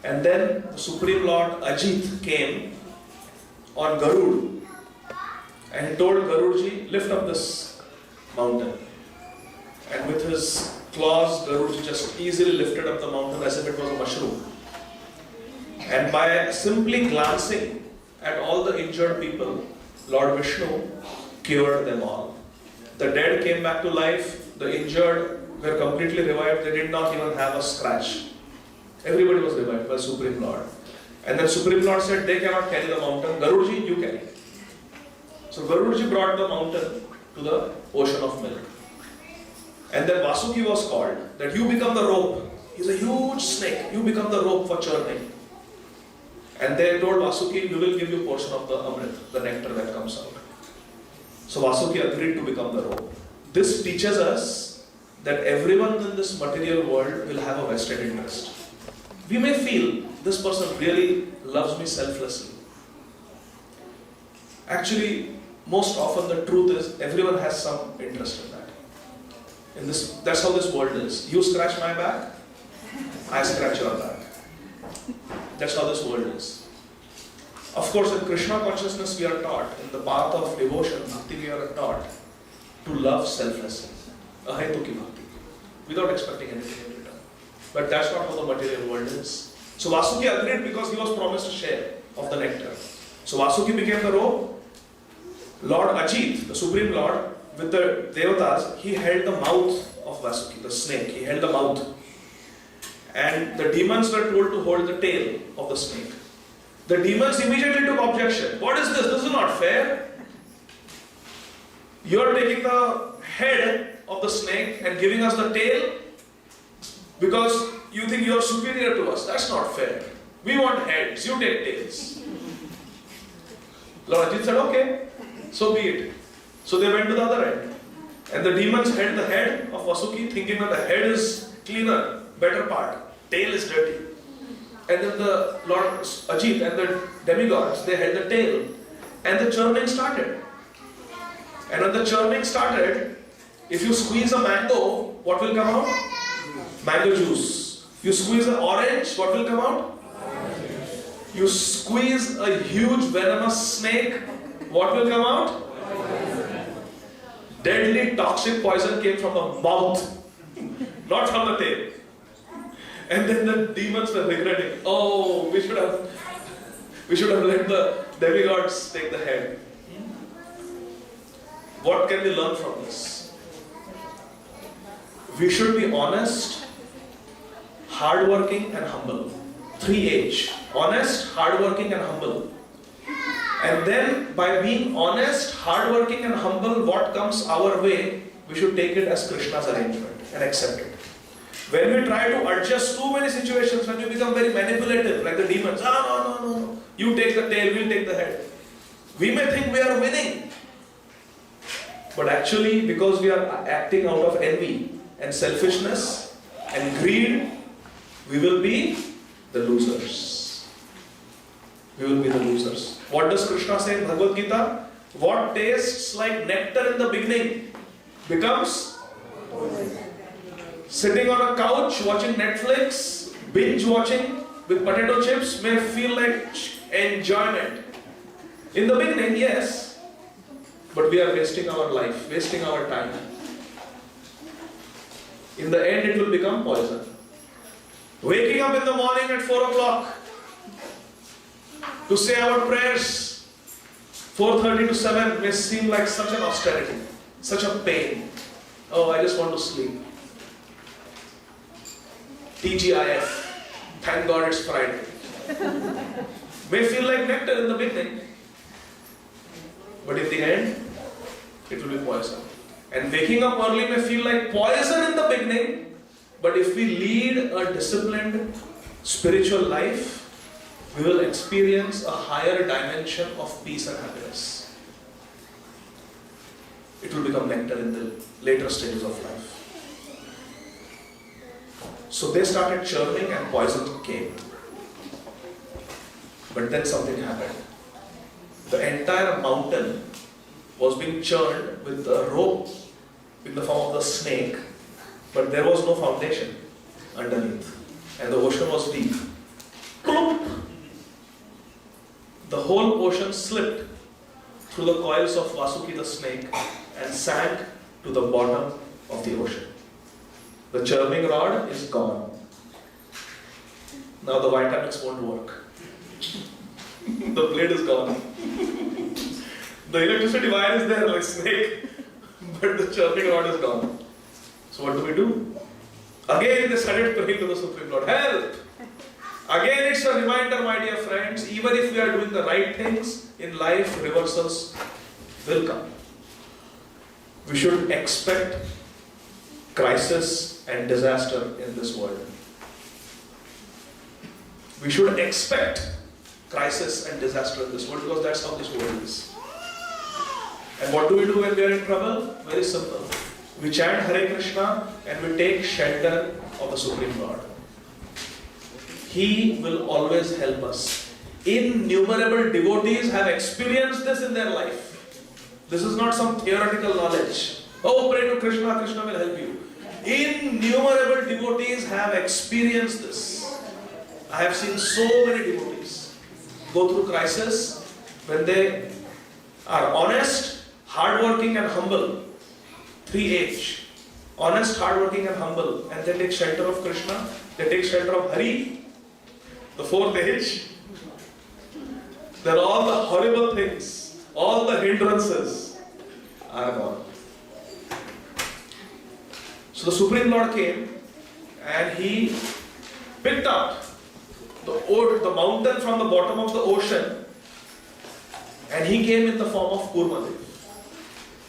And then the Supreme Lord Ajit came on Garud and he told Garudji, "Lift up this mountain." And with his claws, Garudji just easily lifted up the mountain as if it was a mushroom. And by simply glancing at all the injured people, Lord Vishnu cured them all. The dead came back to life, the injured were completely revived, they did not even have a scratch. Everybody was revived by Supreme Lord. And then Supreme Lord said, "They cannot carry the mountain. Garudji, you carry." So Garudji brought the mountain to the ocean of milk. And then Vasuki was called, that you become the rope. He's a huge snake. You become the rope for churning. And they told Vasuki, "We will give you a portion of the Amrit, the nectar that comes out." So Vasuki agreed to become the rope. This teaches us that everyone in this material world will have a vested interest. We may feel, this person really loves me selflessly. Actually, most often the truth is, everyone has some interest in that. That's how this world is. You scratch my back, I scratch your back. That's how this world is. Of course, in Krishna consciousness we are taught, in the path of devotion, bhakti, we are taught to love selflessly. Ahetuki bhakti. Without expecting anything in return. But that's not how the material world is. So Vasuki agreed because he was promised a share of the nectar. So Vasuki became the rope. Lord Ajit, the Supreme Lord, with the Devatas, he held the mouth of Vasuki, the snake. He held the mouth. And the demons were told to hold the tail of the snake. The demons immediately took objection. "What is this? This is not fair. You are taking the head of the snake and giving us the tail because you think you are superior to us. That's not fair. We want heads, you take tails." Lord Ajit said, "Okay, so be it." So they went to the other end. And the demons held the head of Vasuki, thinking that the head is cleaner, better part. Tail is dirty. And then the Lord Ajit and the demigods, they held the tail. And the churning started. And when the churning started, if you squeeze a mango, what will come out? Mango juice. You squeeze an orange, what will come out? You squeeze a huge venomous snake, what will come out? Deadly toxic poison came from the mouth, not from the tail. And then the demons were regretting, "Oh, we should have let the demigods take the head." What can we learn from this? We should be honest, hardworking and humble. 3H. Honest, hardworking and humble. And then by being honest, hardworking and humble, what comes our way, we should take it as Krishna's arrangement and accept it. When we try to adjust too many situations, when we become very manipulative, like the demons, no, you take the tail, we'll take the head. We may think we are winning. But actually, because we are acting out of envy and selfishness and greed, we will be the losers. We will be the losers. What does Krishna say in Bhagavad Gita? What tastes like nectar in the beginning becomes sitting on a couch watching Netflix, binge watching with potato chips may feel like enjoyment. In the beginning, yes, but we are wasting our life, wasting our time. In the end, it will become poison. Waking up in the morning at 4 o'clock to say our prayers, 4:30 to 7 may seem like such an austerity, such a pain. Oh, I just want to sleep. TGIF, thank God it's Friday. May feel like nectar in the beginning, but in the end, it will be poison. And waking up early may feel like poison in the beginning, but if we lead a disciplined spiritual life, we will experience a higher dimension of peace and happiness. It will become nectar in the later stages of life. So they started churning and poison came. But then something happened. The entire mountain was being churned with a rope in the form of the snake, but there was no foundation underneath, and the ocean was deep. Plop! The whole ocean slipped through the coils of Vasuki the snake and sank to the bottom of the ocean. The churning rod is gone. Now the Vitamix won't work. The blade is gone. The electricity wire is there like snake, but the churning rod is gone. So what do? Again they started praying to the Supreme Lord, help! Again it's a reminder, my dear friends, even if we are doing the right things in life, reversals will come. We should expect crisis and disaster in this world. We should expect crisis and disaster in this world because that's how this world is. And what do we do when we are in trouble? Very simple. We chant Hare Krishna and we take shelter of the Supreme Lord. He will always help us. Innumerable devotees have experienced this in their life. This is not some theoretical knowledge. Oh, pray to Krishna, Krishna will help you. Innumerable devotees have experienced this. I have seen so many devotees go through crisis when they are honest, hardworking and humble. 3H. Honest, hardworking and humble. And they take shelter of Krishna. They take shelter of Hari. The 4th H. Then all the horrible things, all the hindrances are gone. So the Supreme Lord came and he picked up the mountain from the bottom of the ocean and he came in the form of Kūrma Deva.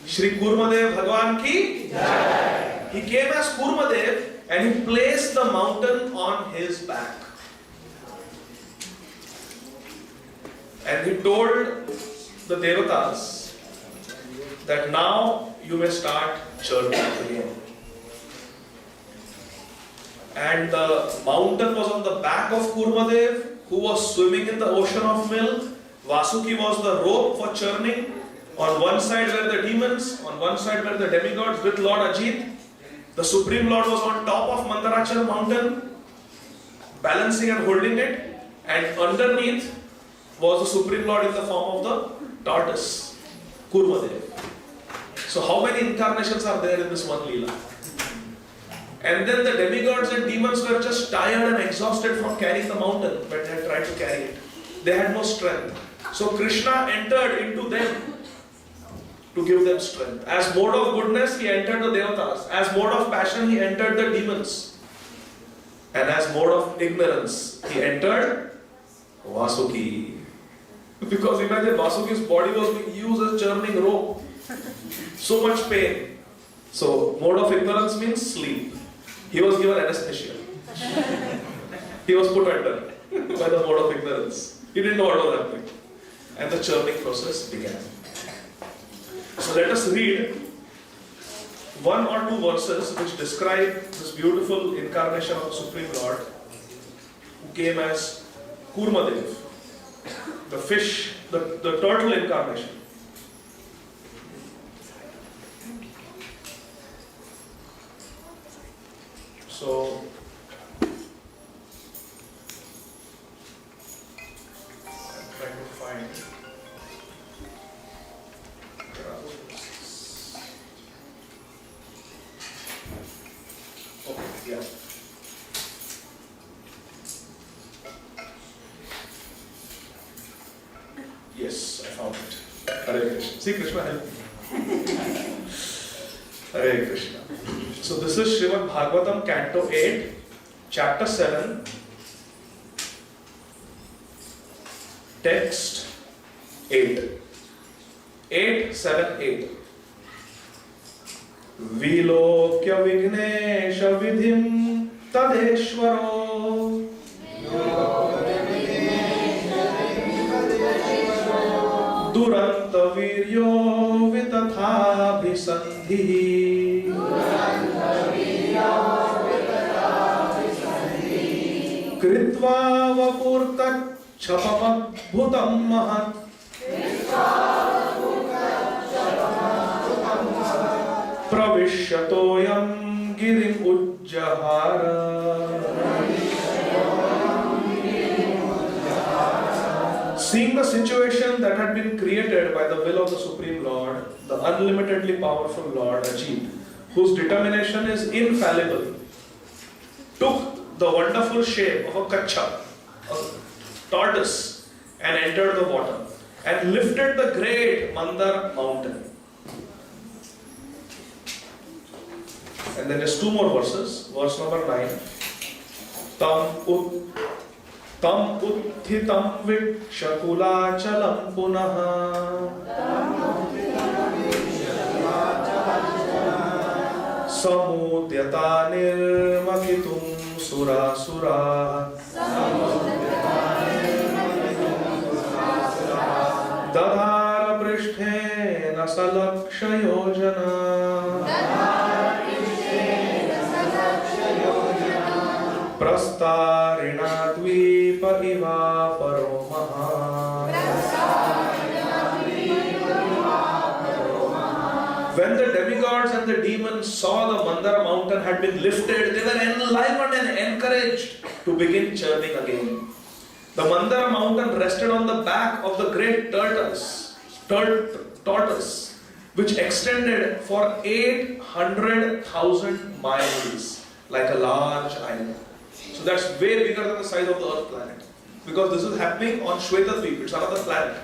Śrī kūrma Deva Bhagwan ki Jai. He came as Kūrma Deva and he placed the mountain on his back. And he told the Devatas that now you may start churning again. And the mountain was on the back of Kūrma Deva, who was swimming in the ocean of milk. Vasuki was the rope for churning. On one side were the demons, on one side were the demigods with Lord Ajit. The Supreme Lord was on top of Mandarachal mountain, balancing and holding it. And underneath was the Supreme Lord in the form of the tortoise, Kūrma Deva. So how many incarnations are there in this one Leela? And then the demigods and demons were just tired and exhausted from carrying the mountain, but they had tried to carry it. They had no strength. So Krishna entered into them to give them strength. As mode of goodness, he entered the Devatas. As mode of passion, he entered the demons. And as mode of ignorance, he entered Vasuki. Because imagine Vasuki's body was being used as churning rope. So much pain. So mode of ignorance means sleep. He was given anesthesia. He was put under by the mode of ignorance. He didn't know what was happening. And the churning process began. So let us read 1 or 2 verses which describe this beautiful incarnation of the Supreme Lord who came as Kūrma Deva, the fish, the turtle incarnation. So I'm trying to find yeah. Yes, I found it. Hare Krishna. See, Krishna help me. Hare Krishna. So this is Srimad Bhagavatam, Canto 8, Chapter 7, Text 8. 8, 7, 8. Vilokya Vignesha Vidhim Tadeshvaro Duranta Viryo Vitathabhisandhi Kritva Vapurtat Chapamabhutam mahat Pravishatoyam girim ujjahara. Seeing the situation that had been created by the will of the Supreme Lord, the unlimitedly powerful Lord Ajit, whose determination is infallible, took the wonderful shape of a kacha, a tortoise, and entered the water and lifted the great Mandar mountain. And then just two more verses. Verse number 9. Tam utthitam vikshakulachalam punaha samudyata nirmakitum surasura dadhara prishthe nasalakshayojana Prastarina dvipa iva paromaha. When the demigods and the demons saw the Mandara mountain had been lifted, they were enlivened and encouraged to begin churning again. The Mandara mountain rested on the back of the great tortoise, which extended for 800,000 miles, like a large island. So that's way bigger than the size of the Earth planet. Because this is happening on Shvetadvip, it's another planet.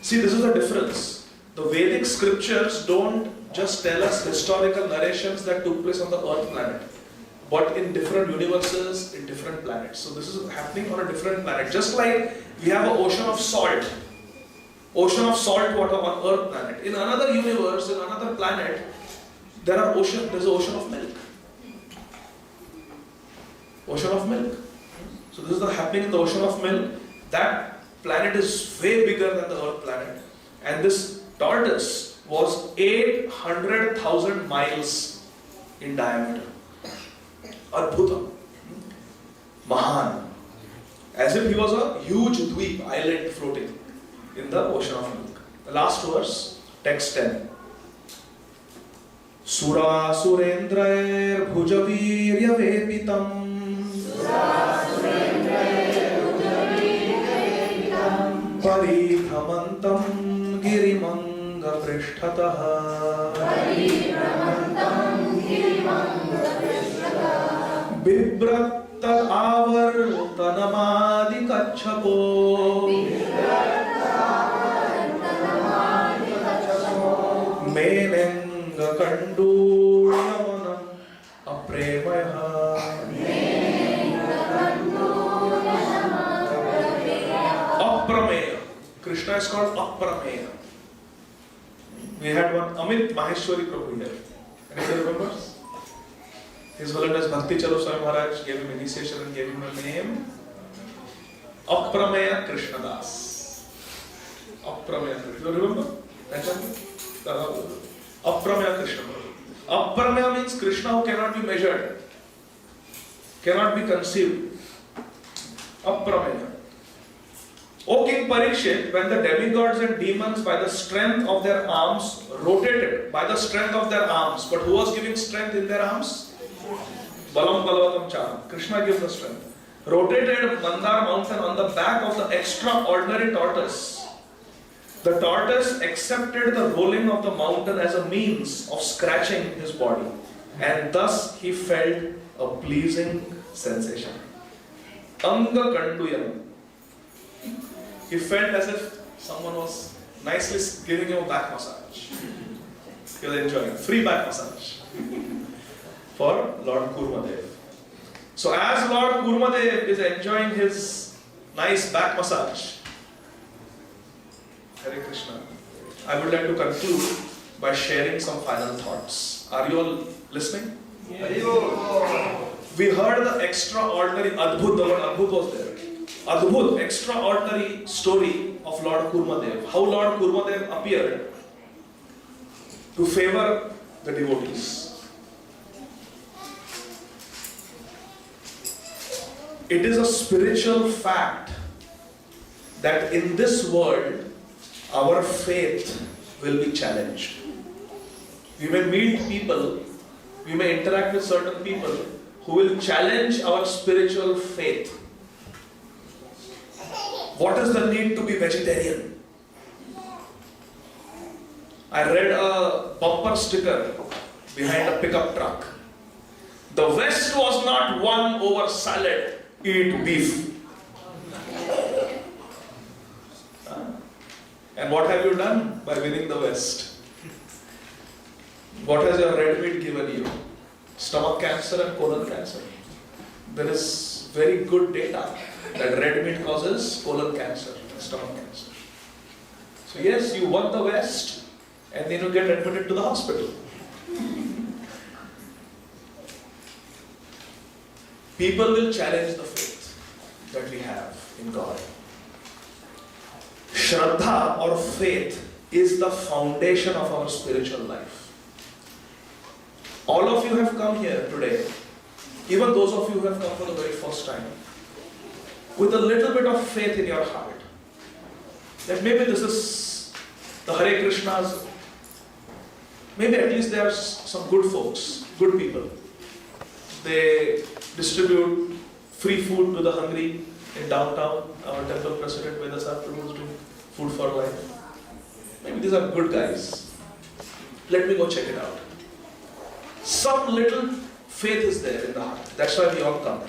See, this is the difference. The Vedic scriptures don't just tell us historical narrations that took place on the Earth planet, but in different universes, in different planets. So this is happening on a different planet. Just like we have an ocean of salt water on Earth planet. In another universe, in another planet, there's an ocean of milk. Ocean of milk. So this is happening in the ocean of milk. That planet is way bigger than the Earth planet. And this tortoise was 800,000 miles in diameter. Adbhutam. Mahan. As if he was a huge dweep island floating in the ocean of milk. The last verse, text 10. Sura surendrair bhujavirya vepitam Parithamantam girimanga prishtataha Bibratta avartanamadi kachapo Menenga kandu yamanam apremaya. Krishna is called Aprameya. We had one Amit Maheshwari Prabhu here. Anybody remembers? His Holiness Bhakti Charu Swami Maharaj gave him initiation and gave him a name. Aprameya Krishna Das. Aprameya Krishna. You remember? Aprameya Krishna. Aprameya means Krishna who cannot be measured, cannot be conceived. Aprameya. O King Parikshit, when the demigods and demons by the strength of their arms rotated, by the strength of their arms, but who was giving strength in their arms? Balam Balavatam Charam. Krishna gives the strength. Rotated Mandar mountain on the back of the extraordinary tortoise. The tortoise accepted the rolling of the mountain as a means of scratching his body, and thus he felt a pleasing sensation. Anga Kanduyanam. He felt as if someone was nicely giving him a back massage. He was enjoying free back massage for Lord Kūrma Deva. So as Lord Kūrma Deva is enjoying his nice back massage, Hare Krishna, I would like to conclude by sharing some final thoughts. Are you all listening? Yes. We heard the extraordinary Adbhut, the word Adbhut was there. Adbhut, extraordinary story of Lord Kūrma Deva. How Lord Kūrma Deva appeared to favor the devotees. It is a spiritual fact that in this world, our faith will be challenged. We may meet people, we may interact with certain people who will challenge our spiritual faith. What is the need to be vegetarian? I read a bumper sticker behind a pickup truck. The West was not won over salad, eat beef. And what have you done by winning the West? What has your red meat given you? Stomach cancer and colon cancer. There is very good data that red meat causes colon cancer, stomach cancer. So yes, you won the West and then you get admitted to the hospital. People will challenge the faith that we have in God. Shraddha or faith is the foundation of our spiritual life. All of you have come here today, even those of you who have come for the very first time, with a little bit of faith in your heart. That maybe this is the Hare Krishnas, maybe at least there are some good folks, good people. They distribute free food to the hungry in downtown. Our temple president Vedasar Prabhu is doing food for life. Maybe these are good guys. Let me go check it out. Some little faith is there in the heart. That's why we all come.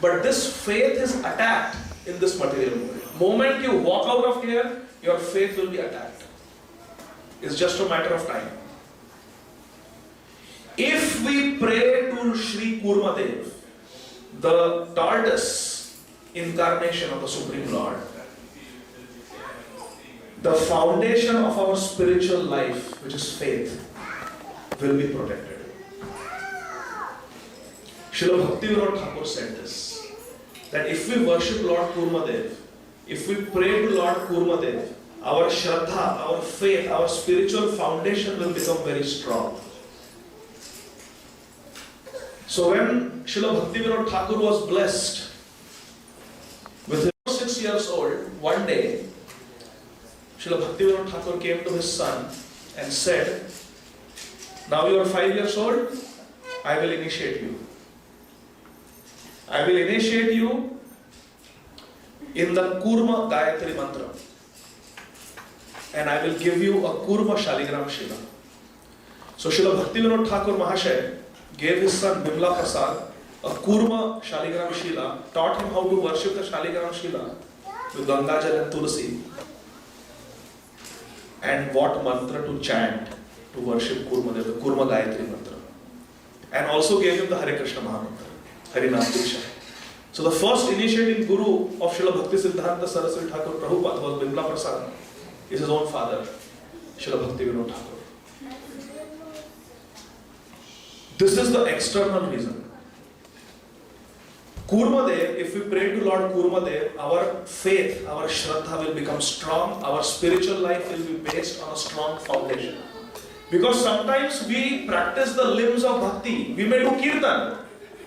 But this faith is attacked in this material world. Moment you walk out of here, your faith will be attacked. It's just a matter of time. If we pray to Śrī kūrma Deva, the tortoise incarnation of the Supreme Lord, the foundation of our spiritual life, which is faith, will be protected. Srila Bhaktivinoda Thakur said this, that if we worship Lord Kūrma Deva, if we pray to Lord Kūrma Deva, our Shraddha, our faith, our spiritual foundation will become very strong. So when Srila Bhaktivinoda Thakur was blessed with his 6 years old, one day Srila Bhaktivinoda Thakur came to his son and said, now you are 5 years old, I will initiate you. I will initiate you in the Kūrma Gayatri Mantra. And I will give you a Kūrma Shaligram Shila. So Srila Bhaktivinoda Thakur Mahasaya gave his son Bimla Prasad a Kūrma Shaligram Shila, taught him how to worship the Shaligram Shila with Gangajal and Tulsi, and what mantra to chant to worship Kūrma Deva, the Kūrma Gayatri Mantra. And also gave him the Hare Krishna Mahamantra, Harinam Diksha. So the first initiating guru of Srila Bhakti Siddhanta Saraswati Thakur Prabhupada was Bimla Prasad, is his own father, Srila Bhaktivinoda Thakur. This is the external reason. Kūrma Deva, if we pray to Lord Kūrma Deva, our faith, our Shraddha will become strong, our spiritual life will be based on a strong foundation. Because sometimes we practice the limbs of bhakti, we may do kirtan,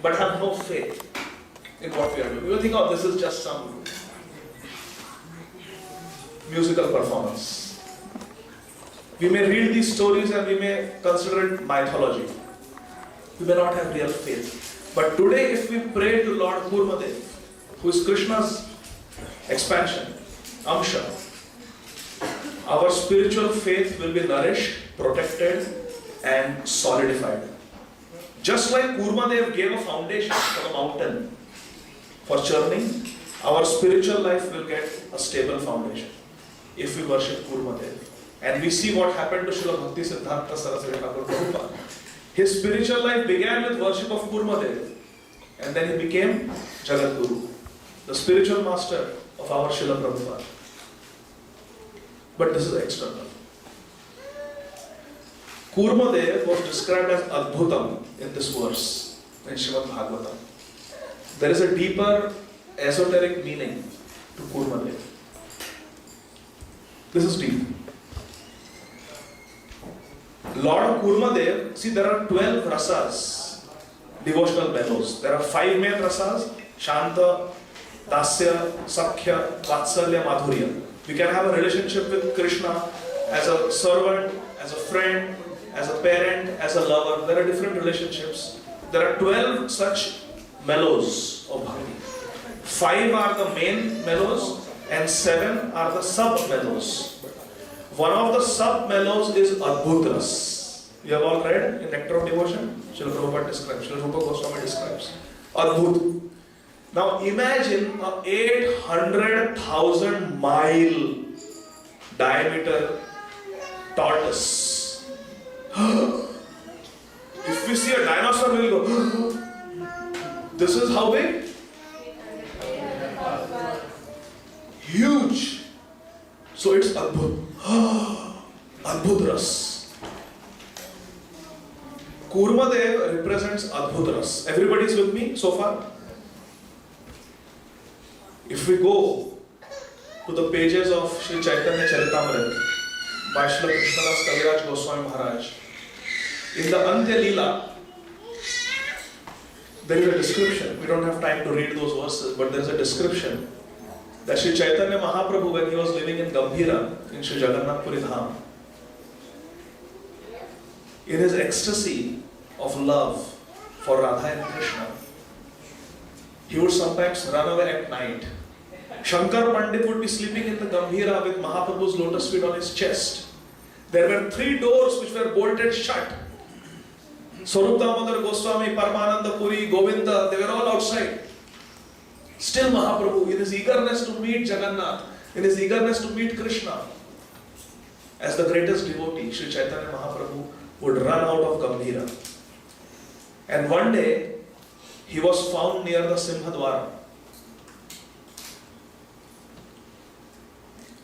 but have no faith in what we are doing. We will think, oh, this is just some musical performance. We may read these stories and we may consider it mythology. We may not have real faith. But today, if we pray to Lord Kūrma Deva, who is Krishna's expansion, Amsha, our spiritual faith will be nourished, protected, and solidified. Just like Kūrma Deva gave a foundation for the mountain for churning, our spiritual life will get a stable foundation if we worship Kūrma Deva. And we see what happened to Srila Bhakti Siddhanta Saraswati Thakur Prabhupada. His spiritual life began with worship of Kūrma Deva, and then he became Jagat Guru, the spiritual master of our Srila Prabhupada. But this is external. Kūrma Deva was described as Adbhutam in this verse in Srimad Bhagavatam. There is a deeper esoteric meaning to Kūrma Deva. This is deep. Lord Kūrma Deva, see, there are 12 rasas, devotional bellows. There are 5 main rasas: Shanta, Dasya, Sakhya, Vatsalya, Madhurya. We can have a relationship with Krishna as a servant, as a friend, as a parent, as a lover. There are different relationships. There are 12 such mellows of bhakti. 5 are the main mellows and 7 are the sub-mellows. One of the sub-mellows is Adbhut Ras. You have all read in Nectar of Devotion? Srila Prabhupada describes, Srila Rupa Goswami describes. Adbhut. Now imagine a 800,000 mile diameter tortoise. If we see a dinosaur, we will go, this is how big? Huge. So it's Adbhut. Adbhut Ras. Kūrma Deva represents Adbhut Ras. Everybody is with me so far? If we go to the pages of Śrī Chaitanya Charitamrita by Śrīla Krishnadas Kaviraj Goswami Maharaj, in the Antya Leela, there is a description. We don't have time to read those verses, but there is a description that Śrī Chaitanya Mahaprabhu, when he was living in Gambhira, in Śrī Jagannathpuri Dham, in his ecstasy of love for Radha and Krishna, he would sometimes run away at night. Shankar Pandit would be sleeping in the Gambhira with Mahaprabhu's lotus feet on his chest. There were 3 doors which were bolted shut. Swarup Damodar Goswami, Paramananda Puri, Govinda, they were all outside. Still Mahaprabhu, in his eagerness to meet Jagannath, in his eagerness to meet Krishna, as the greatest devotee, Śrī Chaitanya Mahaprabhu would run out of Gambhira. And one day, he was found near the Simhadwara.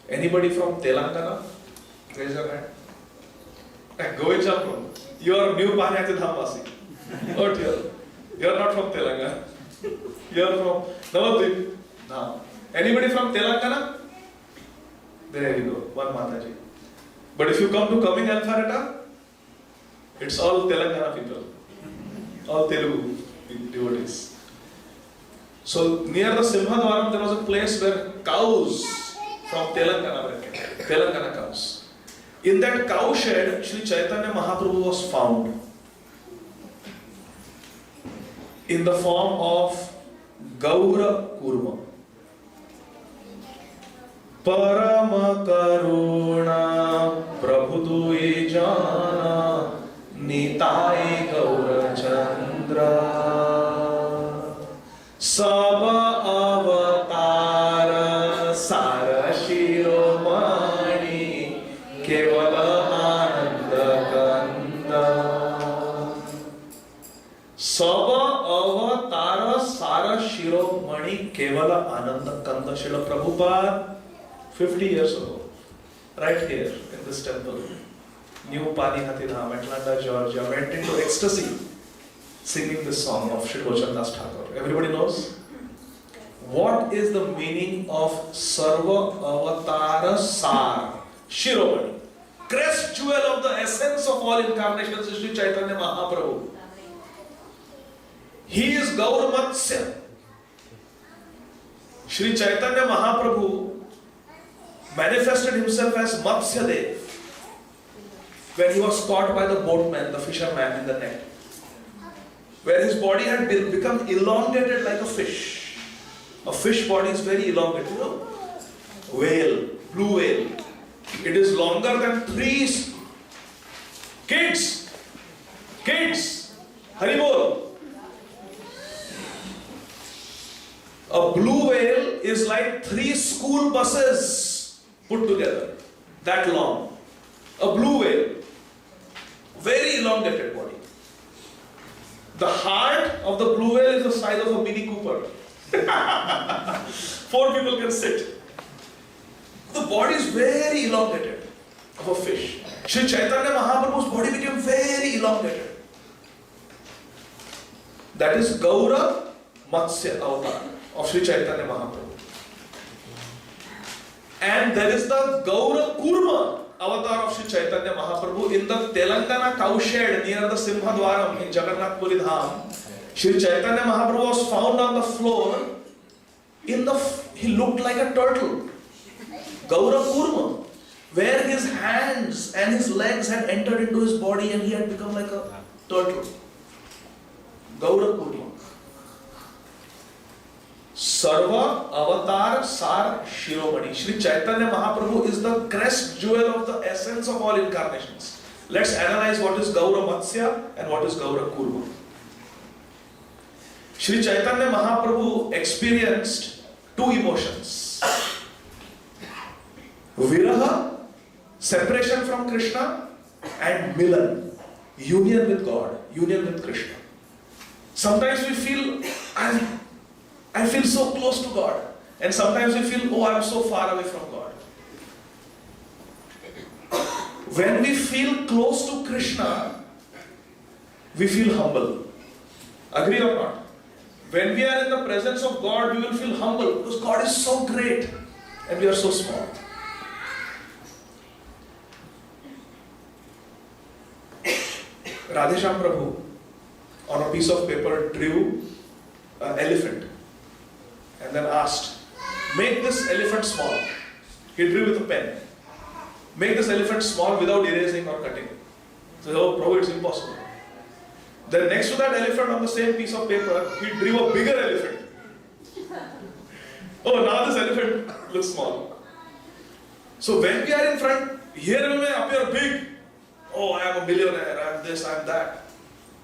Anybody from Telangana? Raise your hand. Govindam, you are new Panihati Dham Vasi. Not here. You are not from Telangana. You are from Navadvip. No. Anybody from Telangana? There you go. One Mataji. But if you come to Coming Alpharetta, it's all Telangana people. All Telugu devotees. So near the Simhadwaram there was a place where cows from Telangana were kept. Telangana cows. In that cow shed, Śrī Chaitanya Mahaprabhu was found in the form of Gaura Kurma. Parama Karuna Prabhu Jana Nitai Gaura Chandra Sava Avatara Sara Shiromani Kevala Ananda Kanda Sava Avatara Sara Shiromani Kevala Ananda Kanda. Srila Prabhupada 50 years ago, right here in this temple, New Panihati Dham, Atlanta, Georgia, went into ecstasy singing this song of Śrī Lochandas Thakur. Everybody knows? What is the meaning of Sarva Avatara Sar? Shiromani. Crest jewel of the essence of all incarnations is Śrī Chaitanya Mahaprabhu. He is Gaur Matsya. Śrī Chaitanya Mahaprabhu manifested himself as Matsya Dev when he was caught by the boatman, the fisherman in the net, where his body had become elongated like a fish. A fish body is very elongated, you know. Whale, blue whale. It is longer than 3 kids. Haribol. A blue whale is like 3 school buses put together. That long. A blue whale. Very elongated body. The heart of the blue whale is the size of a Mini Cooper. 4 people can sit. The body is very elongated of a fish. Śrī Chaitanya Mahaprabhu's body became very elongated. That is Gaura Matsya avatar of Śrī Chaitanya Mahaprabhu. And there is the Gaura Kurma avatar of Śrī Chaitanya Mahaprabhu in the Telangana cowshed near the Simhadwaram in Jagannathpuri Dham. Śrī Chaitanya Mahaprabhu was found on the floor he looked like a turtle. Gaura Kurma, where his hands and his legs had entered into his body and he had become like a turtle. Gaura Kurma. Sarva Avatar Sar Shiromani. Śrī Chaitanya Mahaprabhu is the crest jewel of the essence of all incarnations. Let's analyze what is Gaura Matsya and what is Gaura Kurma. Śrī Chaitanya Mahaprabhu experienced two emotions. Viraha, separation from Krishna, and Milan, union with God, union with Krishna. Sometimes we feel, I feel so close to God. And sometimes we feel, oh, I'm so far away from God. When we feel close to Krishna, we feel humble. Agree or not? When we are in the presence of God, we will feel humble because God is so great and we are so small. Radhesham Prabhu on a piece of paper drew an elephant and then asked, make this elephant small. He drew with a pen. Make this elephant small without erasing or cutting. So, oh, Prabhu, it's impossible. Then next to that elephant on the same piece of paper, he drew a bigger elephant. Oh, now this elephant looks small. So when we are in front, here we may appear big. Oh, I am a millionaire, I am this, I am that.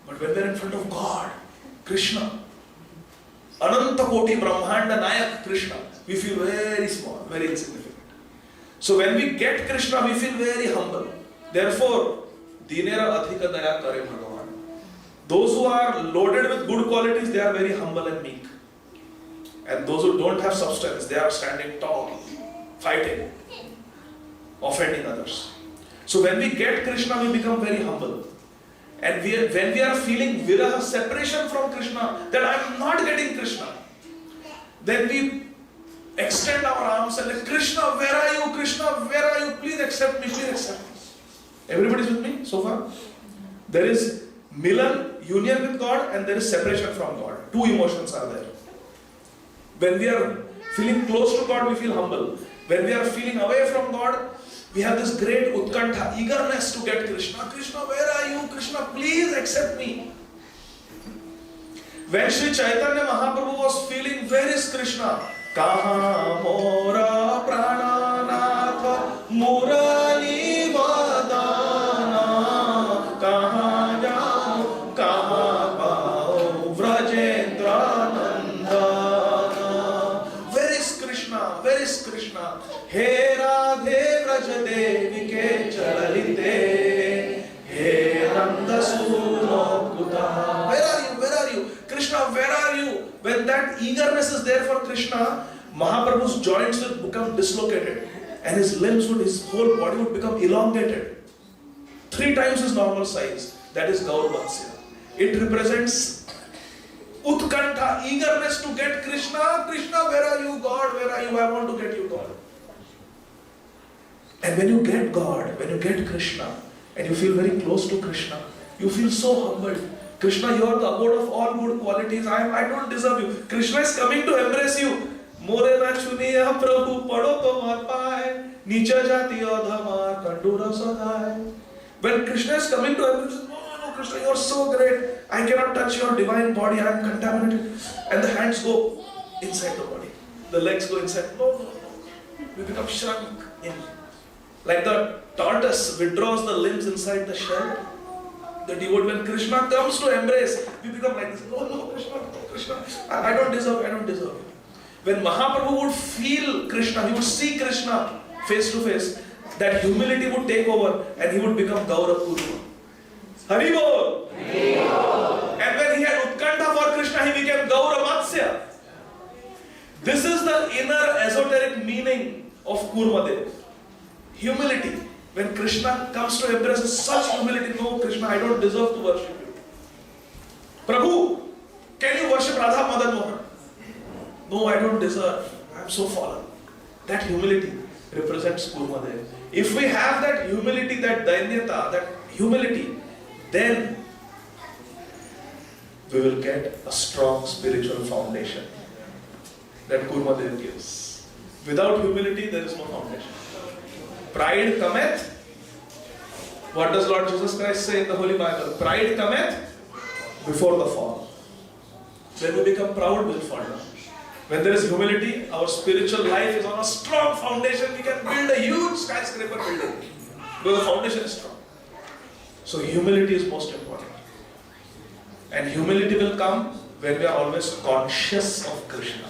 But when we are in front of God, Krishna, Ananta Koti Brahmanda Nayak Krishna, we feel very small, very insignificant. So when we get Krishna, we feel very humble. Therefore, Dinera Ādi Gadādhara Dāsa Bhagavan. Those who are loaded with good qualities, they are very humble and meek. And those who don't have substance, they are standing tall, fighting, offending others. So when we get Krishna, we become very humble. And when we are feeling viraha, separation from Krishna, that I am not getting Krishna, then we extend our arms and like, Krishna, where are you? Krishna, where are you? Please accept me, please accept me. Everybody's with me so far? There is Milan, union with God, and there is separation from God. Two emotions are there. When we are feeling close to God, we feel humble. When we are feeling away from God, we have this great utkantha, eagerness to get Krishna. Krishna, where are you? Krishna, please accept me. When Śrī Chaitanya Mahaprabhu was feeling, where is Krishna? Kaha mora prananatha murali vadana kaha jao kaha pao vrajendra nandana. Where is Krishna? Where is Krishna? He Radhe Vrajadevi ke chalalite he Nanda Suno Kuta. Where are you? Where are you? Krishna, where are you? When that eagerness is there for Krishna, Mahaprabhu's joints will become dislocated and his limbs would, his whole body would become elongated. 3 times his normal size. That is Gaur Vatsya. It represents Utkantha, eagerness to get Krishna. Krishna, where are you? God, where are you? I want to get you, God. And when you get God, when you get Krishna, and you feel very close to Krishna, you feel so humbled. Krishna, you are the abode of all good qualities. I don't deserve you. Krishna is coming to embrace you. More na chuniya Prabhu pado tomar paay, nicha jati adhamar kandura sadhay. When Krishna is coming to embrace you, no, Krishna, you are so great. I cannot touch your divine body. I am contaminated. And the hands go inside the body. The legs go inside. No. We become shrunk in. Like the tortoise withdraws the limbs inside the shell. The devotee, when Krishna comes to embrace, we become like this. No, Krishna, I don't deserve you. When Mahaprabhu would feel Krishna, he would see Krishna face to face, that humility would take over and he would become Gaura Kurma. Hari Bol! And when he had Utkantha for Krishna, he became Gaura Matsya. This is the inner esoteric meaning of Kūrma Deva. Humility. When Krishna comes to embrace such humility, no, Krishna, I don't deserve to worship you. Prabhu, can you worship Radha Madan Mohan? No, I don't deserve. I am so fallen. That humility represents Kūrma Deva. If we have that humility, that dainyata, that humility, then we will get a strong spiritual foundation. that Kūrma Deva gives. Without humility, there is no foundation. Pride cometh. What does Lord Jesus Christ say in the Holy Bible? Pride cometh before the fall. When we become proud, we will fall down. When there is humility, our spiritual life is on a strong foundation. We can build a huge skyscraper building because the foundation is strong. So humility is most important. And humility will come when we are always conscious of Krishna.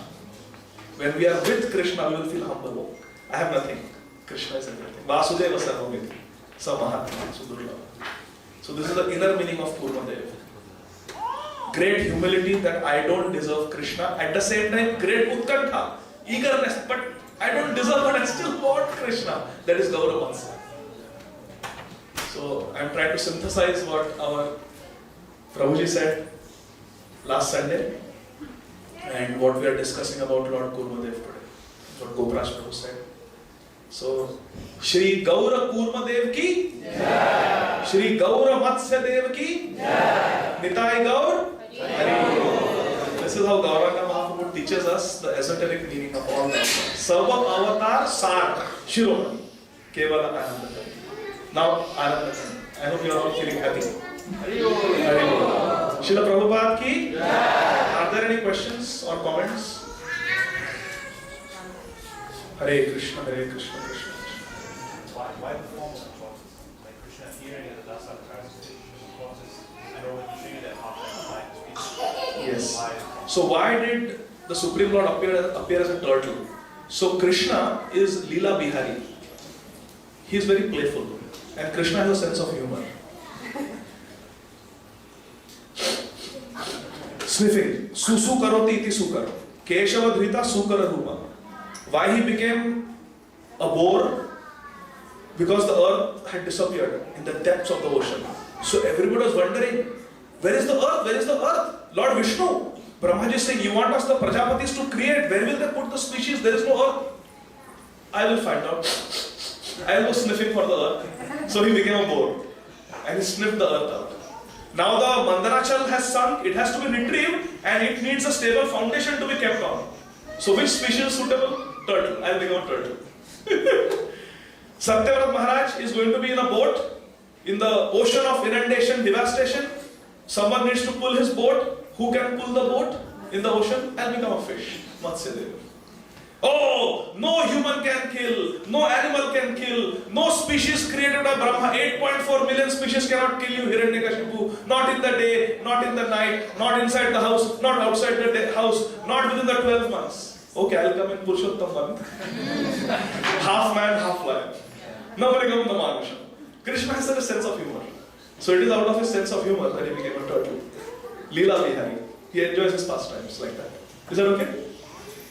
When we are with Krishna, we will feel humble. I have nothing. Krishna is everything. Vasudeva Sarvamiti. Samahatma. So this is the inner meaning of Kūrma Deva. Great humility that I don't deserve Krishna. At the same time, great utkantha, eagerness, but I don't deserve, but I still want Krishna. That is Gaura Vatsa. So I'm trying to synthesize what our Prabhuji said last Sunday and what we are discussing about Lord Kūrma Deva today. What Gopraj Prabhu said. So, Śrī kūrma Deva ki Jai. Śrī Matsya Deva ki Jai. Nitai Gaur. This is how Gauranga Mahaprabhu teaches us the esoteric meaning of all that. Sarva Avatar Sar Shiromani Kevala Ananda. Now Ananda. I hope you are all feeling happy. Srila Prabhupada ki Jai. Are there any questions or comments? Hare Krishna, Hare Krishna, Krishna. Why the form of like Krishna appearing at the Dasa causes? I know when you say that half. Yes. So why did the Supreme Lord appear as a turtle? So Krishna is Leela Bihari. He is very playful, and Krishna has a sense of humor. Sniffing. Susu karoti iti sukar. Keshava dhrita sukara ruma. Why he became a boar? Because the earth had disappeared in the depths of the ocean. So everybody was wondering, where is the earth? Where is the earth? Lord Vishnu, Brahmaji is saying, you want us the Prajapatis to create, where will they put the species? There is no earth. I will find out. I will go sniffing for the earth. So he became a boar. And he sniffed the earth out. Now the Mandarachal has sunk, it has to be retrieved, and it needs a stable foundation to be kept on. So which species is suitable? Turtle. I will become a turtle. Satyavrat Maharaj is going to be in a boat in the ocean of inundation, devastation. Someone needs to pull his boat. Who can pull the boat in the ocean? I'll become a fish. Matsya Deva. Oh, no human can kill, no animal can kill, no species created by Brahma. 8.4 million species cannot kill you, Hiranyakashipu. Not in the day, not in the night, not inside the house, not outside the house, not within the 12 months. Okay, I'll come in Purushottam one. Half man, half lion. Nobody comes to Manusha. Krishna has such a sense of humor. So it is out of his sense of humor that he became a turtle. Leela Bihari. He enjoys his pastimes like that. Is that okay?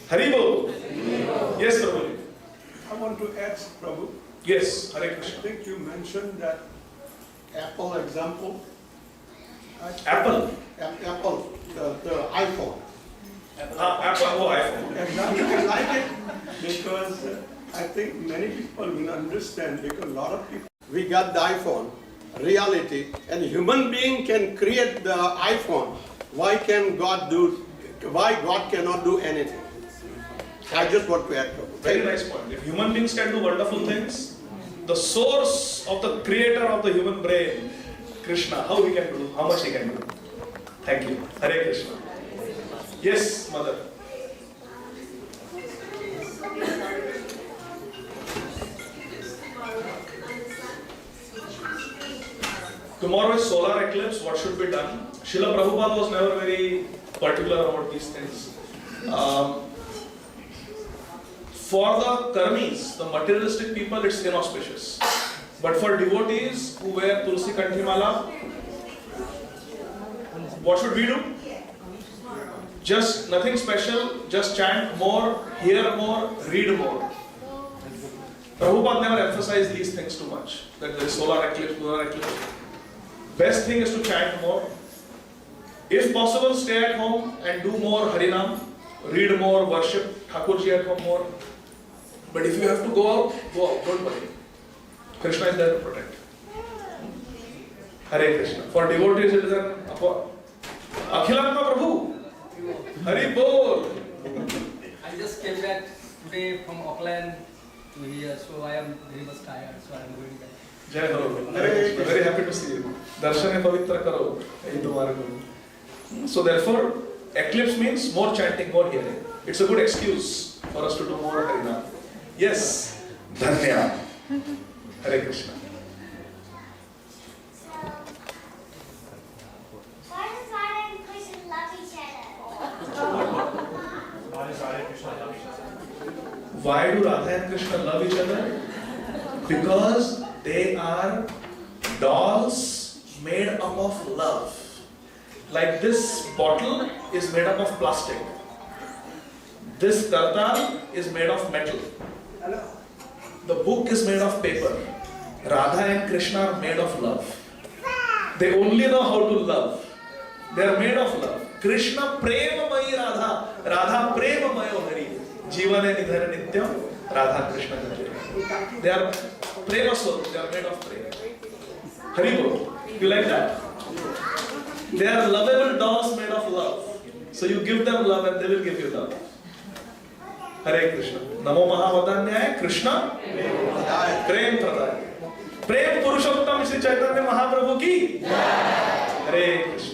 Haribo. Yes, Prabhu. I want to ask Prabhu. Yes, Hare I Krishna. think you mentioned that Apple example. Apple? Apple, the iPhone. Apple, oh iPhone. Exactly, I like it because I think many people will understand because a lot of people. We got the iPhone, reality, and human being can create the iPhone. Why God cannot do anything? I just want to add to it. Very nice point. If human beings can do wonderful things, the source of the creator of the human brain, Krishna, how he can do, how much he can do. Thank you. Hare Krishna. Yes, mother. Tomorrow is solar eclipse. What should be done? Srila Prabhupada was never very particular about these things. For the karmis, the materialistic people, it's inauspicious. But for devotees who wear Tulsi Kanthimala, what should we do? Just nothing special, just chant more, hear more, read more. Prabhupada never emphasized these things too much. That there is solar eclipse, lunar eclipse. Best thing is to chant more. If possible, stay at home and do more Harinam, read more, worship Thakurji at home more. But if you have to go out, don't worry. Krishna is there to protect. Hare Krishna. For devotees, it is an Akhilatma Prabhu. Hari Bol. just came back today from Auckland to here, so I am very much tired, so I am going back. Jai Ho. Very happy to see you. Darshane pavitra karo. So therefore, eclipse means more chanting, more hearing. It's a good excuse for us to do more Harinam. Yes. Dhanya. Hare Krishna. Why does Radha and Krishna love each other? Why does Radha and Krishna love each other? Why do Radha and Krishna love each other? Because they are dolls made up of love. Like this bottle is made up of plastic. This kartal is made of metal. The book is made of paper. Radha and Krishna are made of love. They only know how to love. They are made of love. Krishna prema mayi Radha. Radha prema mayo hari. Jivane nidhara nityam. Radha Krishna hari. They are prema soul. They are made of prema. Haribol. You like that? They are lovable dolls made of love. So you give them love and they will give you love. Hare Krishna. Namo Mahavadanyaya Krishna Prem Pradaya. Prem Purushottam Shri Chaitanya Mahaprabhu ki Hare Krishna.